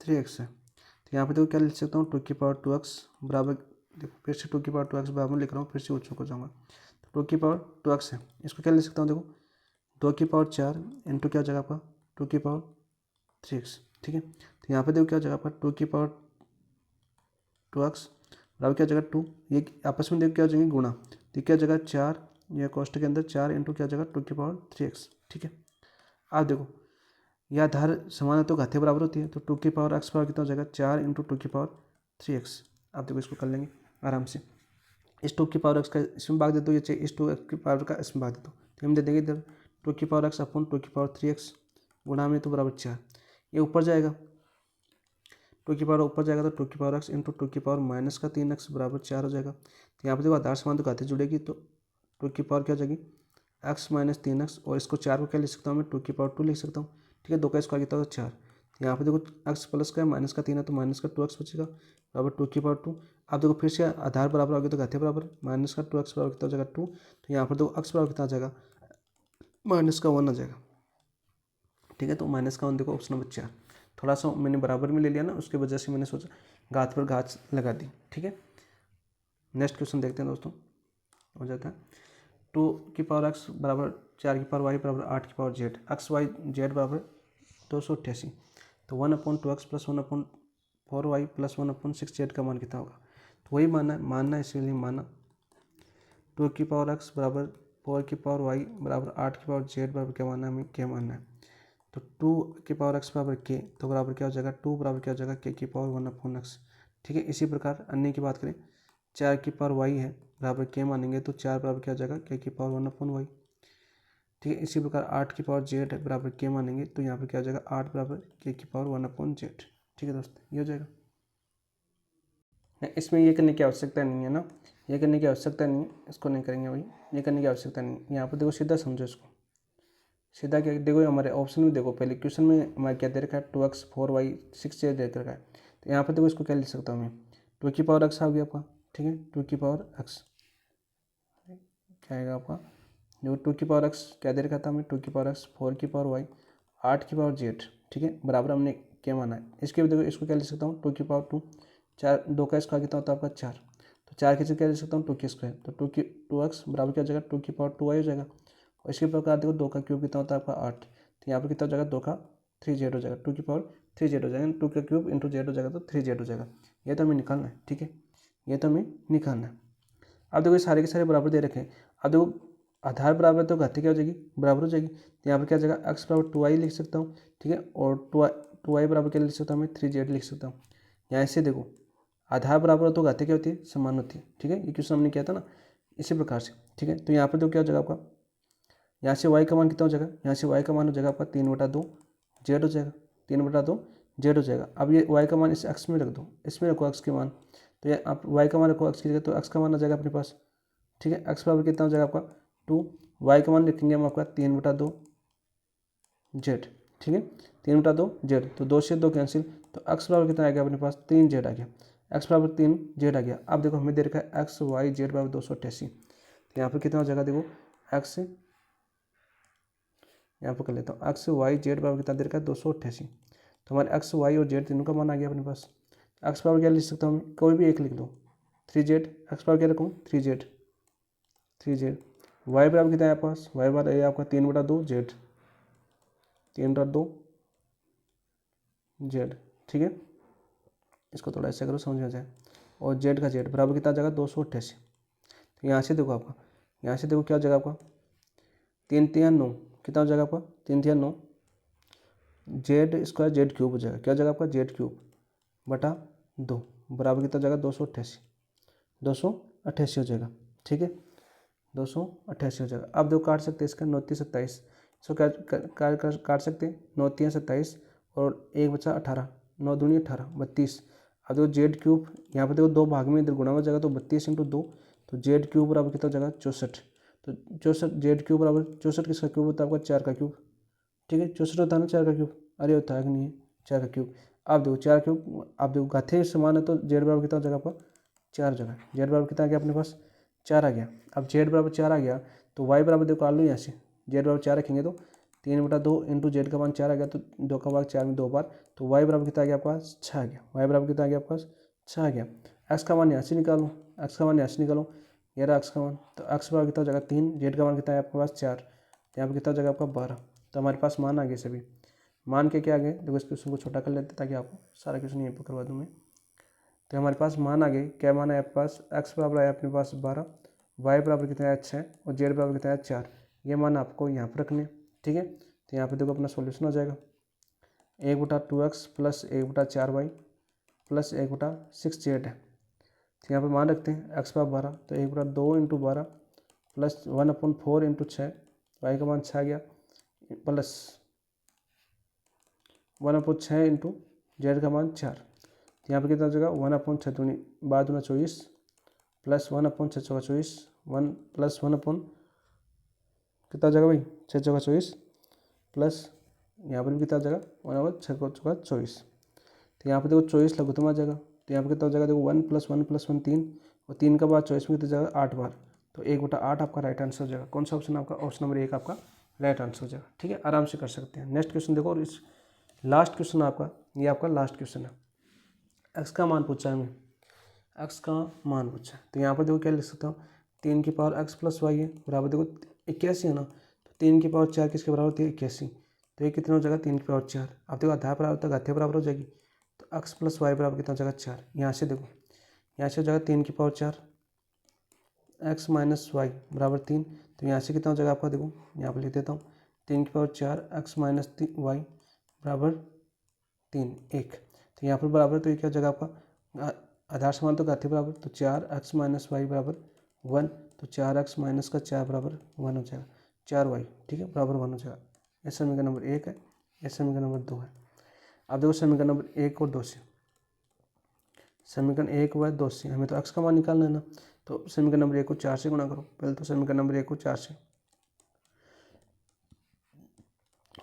3x है। तो यहाँ पे देखो क्या लिख सकता हूँ 2 की पावर 2x बराबर, देखो फिर से 2 की पावर 2x बराबर लिख रहा हूँ, फिर से उच्च हो जाऊँगा। तो 2 की पावर 2x है, इसको क्या लिख सकता हूँ देखो 2 की पावर 4 इंटू क्या हो जाएगा आपका 2 की पावर 3x, ठीक है। तो यहाँ पे देखो क्या हो जाएगा आपका 2 की पावर 2x बराबर क्या हो जाएगा 2, ये आपस में देखो क्या हो जाएंगे गुणा, तो क्या हो जाएगा 4, यह कोष्टक के अंदर 4 इंटू क्या हो जाएगा 2 की पावर 3x, ठीक है। आप देखो यह आधार समान है तो घाते बराबर होती है, तो 2 की पावर x बराबर कितना हो जाएगा 4 इंटू 2 की पावर 3x। आप देखो इसको कर लेंगे आराम से, इस 2 की पावर x का इसमें भाग दे दो, ये इस 2 की पावर का इसमें भाग दे दो, तो हम दे देंगे इधर 2 की पावर x अपॉन 2 की पावर 3x गुणा में तो बराबर 4, ये ऊपर जाएगा 2 की पावर ऊपर जाएगा तो 2 की पावर x इंटू 2 की पावर माइनस का 3x बराबर 4 हो जाएगा। तो यहाँ पर देखो आधार समान तो घाते जुड़ेगी, तो 2 की पावर क्या हो जाएगी x माइनस 3x, और इसको 4 को क्या लिख सकता हूँ मैं 2 की पावर 2 लिख सकता हूँ, ठीक है, 2 का स्क्वायर कितना होगा 4। यहाँ पे देखो x प्लस का है, माइनस का 3 है तो माइनस का 2x बचेगा बराबर 2 की पावर 2। अब देखो फिर से आधार बराबर हो गया तो घाते बराबर, माइनस का 2x बराबर कितना हो जाएगा 2। तो यहाँ पर देखो x बराबर कितना आ जाएगा, माइनस का 1 आ जाएगा। ठीक है, तो माइनस का 1 देखो ऑप्शन नंबर 4। थोड़ा सा मैंने बराबर में ले लिया ना, उसकी वजह से मैंने सोचा घात पर घात लगा दी। ठीक है, नेक्स्ट क्वेश्चन देखते हैं दोस्तों, हो जाता है 2 की पावर x बराबर 4 की पावर y बराबर 8 की power z, X Y Z बराबर 288। तो 1/2x plus 1/4y plus 1/6z का मान कितना होगा। तो वही मानना है इसलिए माना 2 की पावर x बराबर 4 की पावर y बराबर 8 की पावर z बराबर क्या मानना है हमें, क्या मानना है। तो 2 की पावर x बराबर k, तो बराबर क्या हो जाएगा 2 बराबर क्या हो जाएगा k की पावर 1/x। ठीक है, इसी प्रकार अन्य की बात करें 4 की पावर y है बराबर k मानेंगे तो 4 बराबर क्या हो जाएगा k की पावर 1/y। ठीक है, इसी प्रकार 8 की पावर z है बराबर k मानेंगे तो यहाँ पर क्या हो जाएगा 8 बराबर k की पावर 1/z। ठीक है दोस्तों, ये हो जाएगा। इसमें ये करने की आवश्यकता नहीं है ना, ये करने की आवश्यकता नहीं है, इसको नहीं करेंगे भाई, ये करने की आवश्यकता नहीं। यहाँ पर देखो सीधा समझो इसको, सीधा क्या देखो हमारे ऑप्शन में देखो, पहले क्वेश्चन में हमारे क्या दे रखा है 2x 4y 6z दे रखा है। तो यहाँ पर देखो इसको क्या लिख सकता हूँ मैं, 2 की पावर x आ गया आपका। ठीक है, 2 की पावर x क्या आएगा आपका, जो 2 की पावर x क्या दे रखा था हमें 2 की पावर x 4 की पावर y 8 की पावर z। ठीक है, बराबर हमने क्या माना है। इसके भी देखो इसको क्या लिख सकता हूँ 2 की पावर 2, 4 2 का स्क्वायर कितना होता है आपका 4, तो 4 की जगह क्या लिख सकता हूँ 2 की स्क्वायर, तो 2x बराबर क्या हो जाएगा 2 की पावर 2y हो जाएगा। और इसके प्रकार देखो 2 का क्यूब कितना होता है आपका 8, तो यहाँ पर कितना हो जाएगा 2 का 3z हो जाएगा, 2 की पावर 3z हो जाएगा, 2 का क्यूब इंटू z हो जाएगा तो 3z हो जाएगा। ये तो हमें निकालना है। ठीक है, ये तो हमें निकालना है। अब देखो ये सारे के सारे बराबर दे रखे हैं। अब देखो आधार बराबर है तो घाती क्या हो जाएगी, बराबर हो जाएगी। तो यहाँ पर क्या हो जाएगा x बराबर 2y लिख सकता हूँ। ठीक है, और 2y बराबर क्या लिख सकता हूँ मैं 3z लिख सकता हूँ। यहाँ से देखो आधार बराबर हो तो घाती क्या होती है, समान होती है। ठीक है, ये क्वेश्चन हमने किया था ना इसी प्रकार से। ठीक है, तो यहाँ पर देखो क्या हो जाएगा आपका, यहाँ से y का मान कितना हो जाएगा, यहाँ से y का मान हो जाएगा आपका 3/2 z हो जाएगा, 3/2 z हो जाएगा। अब ये y का मान इस x में रख दो, इसमें रखो x के मान, तो ये आप y का मान रखो x की जगह, तो x का मान आ जाएगा अपने पास। ठीक है, x बराबर कितना हो जाएगा आपका 2, y का मान रखेंगे हम आपका 3/2 z। ठीक है, 3/2 z, तो 2 से 2 कैंसिल, तो x बराबर कितना आ गया अपने पास 3z आ गया, x बराबर 3z आ गया। अब देखो हमें दे रखा है x y z बराबर 288, तो यहाँ पर कितना हो जाएगा देखो x, यहाँ पर कर लेता हूँ x y z बराबर कितना दे रखा है 288। तो हमारे x y और z तीनों का मान आ गया अपने पास। x बराबर क्या लिख सकता हूँ मैं, कोई भी एक लिख दो 3z, x बराबर क्या रखूँ 3z, y बराबर कितना है आपके पास, y बराबर है आपका 3/2 z, 3/2 z। ठीक है, इसको थोड़ा ऐसा करो समझ में आ जाए। और z का z बराबर कितना आ जाएगा 288। तो यहाँ से देखो आपका, यहाँ से देखो क्या हो जाएगा आपका 3×3=9, कितना हो जाएगा आपका 3×3=9, जेड स्क्वायर जेड क्यूब हो जाएगा, क्या हो जाएगा आपका जेड क्यूब बटा 2 बराबर कितना हो जाएगा 288, 288 हो जाएगा। ठीक है, 288 हो जाएगा। अब दो काट सकते हैं इसका 9×3=27, इसको काट सकते हैं 9×3=27 और 1 बचा 18, 9×2=18 32। अब देखो जेड क्यूब यहाँ पर देखो 2 भाग में इधर गुणा हो जाएगा तो 32×2, तो जेड क्यूब बराबर कितना हो जाएगा 64। तो 64 जेड क्यूब बराबर 64 किसका क्यूब होता है आपका 4 का क्यूब। ठीक है, 64 होता है ना 4 का क्यूब, अरे होता है कि नहीं है 4 का क्यूब। अब देखो 4 क्यूब, अब देखो घाते समान है तो जेड बराबर कितना हो जाएगा आपका 4 हो जाएगा, जेड बराबर कितना आ गया अपने पास 4 आ गया। अब जेड बराबर 4 आ गया तो वाई बराबर देखो काट लो यहाँ से, जेड बराबर 4 रखेंगे तो 3/2 इंटू जेड का मान 4 आ गया, तो 2 का भाग 4 में 2 बार, तो वाई बराबर कितना आ गया आपके पास 6 आ गया, वाई बराबर कितना आ गया आपके पास 6 आ गया। एक्स का मान यहाँ से निकालो, एक्स का मान यहाँ से निकालो, ये रहा एक्स का मान, तो एक्स बराबर कितना हो जाएगा 3, जेड का मान कितना है आपके पास 4, तो यहाँ पर कितना हो जाएगा आपका 12। तो हमारे पास मान आ गए सभी, मान के क्या आ गए देखो, इस क्वेश्चन को छोटा कर लेते ताकि आपको सारा क्वेश्चन यहीं पर करवा दूँ मैं। तो हमारे पास मान आ गए, क्या मान है आपके पास, एक्स बराबर आया अपने पास 12, वाई बराबर कितना है 6 और जेड बराबर कितना है 4। ये मान आपको यहाँ पर रखने। ठीक है, तो यहाँ पे देखो अपना सॉल्यूशन हो जाएगा 1/2x plus 1/4y plus 1/6z है। तो यहाँ पर मान रखते हैं एक्स बराबर 12, तो 1/2 इंटू 12 प्लस 1/4 इंटू 6, वाई का मान 6 आ गया, प्लस 1/6 इंटू जेड का मान 4। तो यहाँ पर कितना हो जाएगा 1/6 दूनी 12×24 प्लस 1/6 चौका 24, 1 प्लस 1 कितना हो जाएगा भाई 6 चौका 24 प्लस यहाँ पर भी कितना हो जाएगा 1/6 तो यहाँ पर देखो 24 लघुत्तम आ जाएगा। तो यहाँ पर कितना हो जाएगा देखो 1 + 1 + 1 3 और 3 का बार 24 में कितना जाएगा 8 बार। तो 1/8 आपका राइट आंसर हो जाएगा। कौन सा ऑप्शन आपका? ऑप्शन नंबर 1 आपका राइट आंसर हो जाएगा। ठीक है, आराम से कर सकते हैं। नेक्स्ट क्वेश्चन देखो, और इस लास्ट क्वेश्चन आपका, ये आपका लास्ट क्वेश्चन है। एक्स का मान पूछा है हमें, एक्स का मान पूछा है। तो यहाँ पर देखो क्या लिख सकता हूँ, 3 की पावर x + y है बराबर देखो 81 है ना। तो 3 की पावर 4 किसके बराबर होती है? 81। तो ये कितना हो जाएगा? 3 की पावर 4। अब देखो आधा बराबर तक आधे बराबर हो जाएगी। तो x + y बराबर कितना हो जाएगा? 4। यहाँ से देखो, यहाँ से हो जाएगा 3 की पावर 4 x - y बराबर 3। तो यहाँ से कितना हो जाएगा आपका? देखो यहाँ पर लिख देता हूँ, 3 की पावर 4 x - y बराबर 3 1। तो यहाँ पर बराबर, तो ये क्या हो जाएगा आपका? आधार समान तो घातीय बराबर, तो 4x - y बराबर 1। तो 4x - का 4 बराबर 1 हो जाएगा, 4y। ठीक है, बराबर 1 हो जाएगा। ये समीकरण नंबर 1 है, ये समीकरण नंबर 2 है। अब देखो समीकरण नंबर 1 और 2 से, समीकरण 1 व 2 से हमें तो x का मान निकालना है ना। तो समीकरण नंबर 1 को 4 से गुणा करो। पहले तो समीकरण नंबर 1 को 4 से,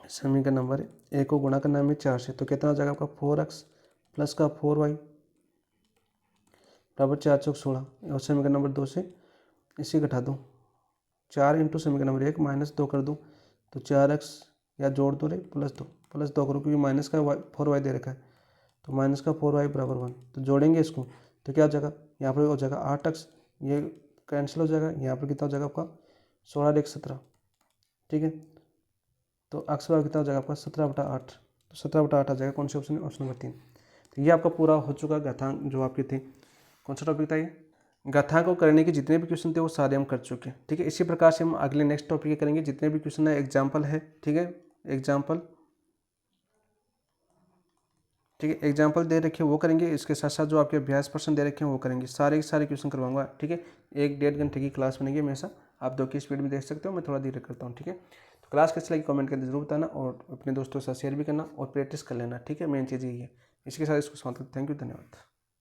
समीकरण नंबर 1 को गुणा करना है हमें 4 से। तो कितना हो जाएगा आपका? 4x + का 4y बराबर 4 × 16। और समीकरण नंबर 2 से इसे घटा दो, 4 × समीकरण नंबर 1 -2 कर दो। तो 4x या जोड़ दो रे +2 करो, क्योंकि माइनस का 4y दे रखा है। तो माइनस का 4y बराबर 1। तो जोड़ेंगे इसको तो क्या हो जाएगा? यहाँ पर हो जाएगा 8x, ये कैंसिल हो जाएगा। यहाँ पर कितना हो जाएगा आपका? 16 × 17। ठीक है, तो x बराबर कितना हो जाएगा आपका? 17/8। तो 17/8 आ जाएगा। कौन से ऑप्शन में? Option number 3। तो ये आपका पूरा हो चुका घातांक जो आपके थे। कौन सा टॉपिक था ये? घातांक को करने के जितने भी क्वेश्चन थे वो सारे हम कर चुके हैं। ठीक है, इसी प्रकार से हम अगले नेक्स्ट टॉपिक करेंगे। जितने भी क्वेश्चन है एग्जाम्पल है। ठीक है, एग्जाम्पल, ठीक है, एग्जाम्पल दे रखे वो करेंगे। इसके साथ साथ जो आपके अभ्यास प्रश्न दे रखे हैं वो करेंगे। सारे के सारे क्वेश्चन करवाऊंगा। ठीक है, 1-1.5 घंटे की क्लास बनेगी हमेशा। आप 2 की स्पीड में देख सकते हो, मैं थोड़ा धीरे करता हूँ। ठीक है, तो क्लास कैसी लगी कमेंट करके जरूर बताना, और अपने दोस्तों के साथ शेयर भी करना और प्रैक्टिस कर लेना। ठीक है, मेन चीज़ यही है। इसके साथ इसको समाप्त करते हैं। थैंक यू, धन्यवाद।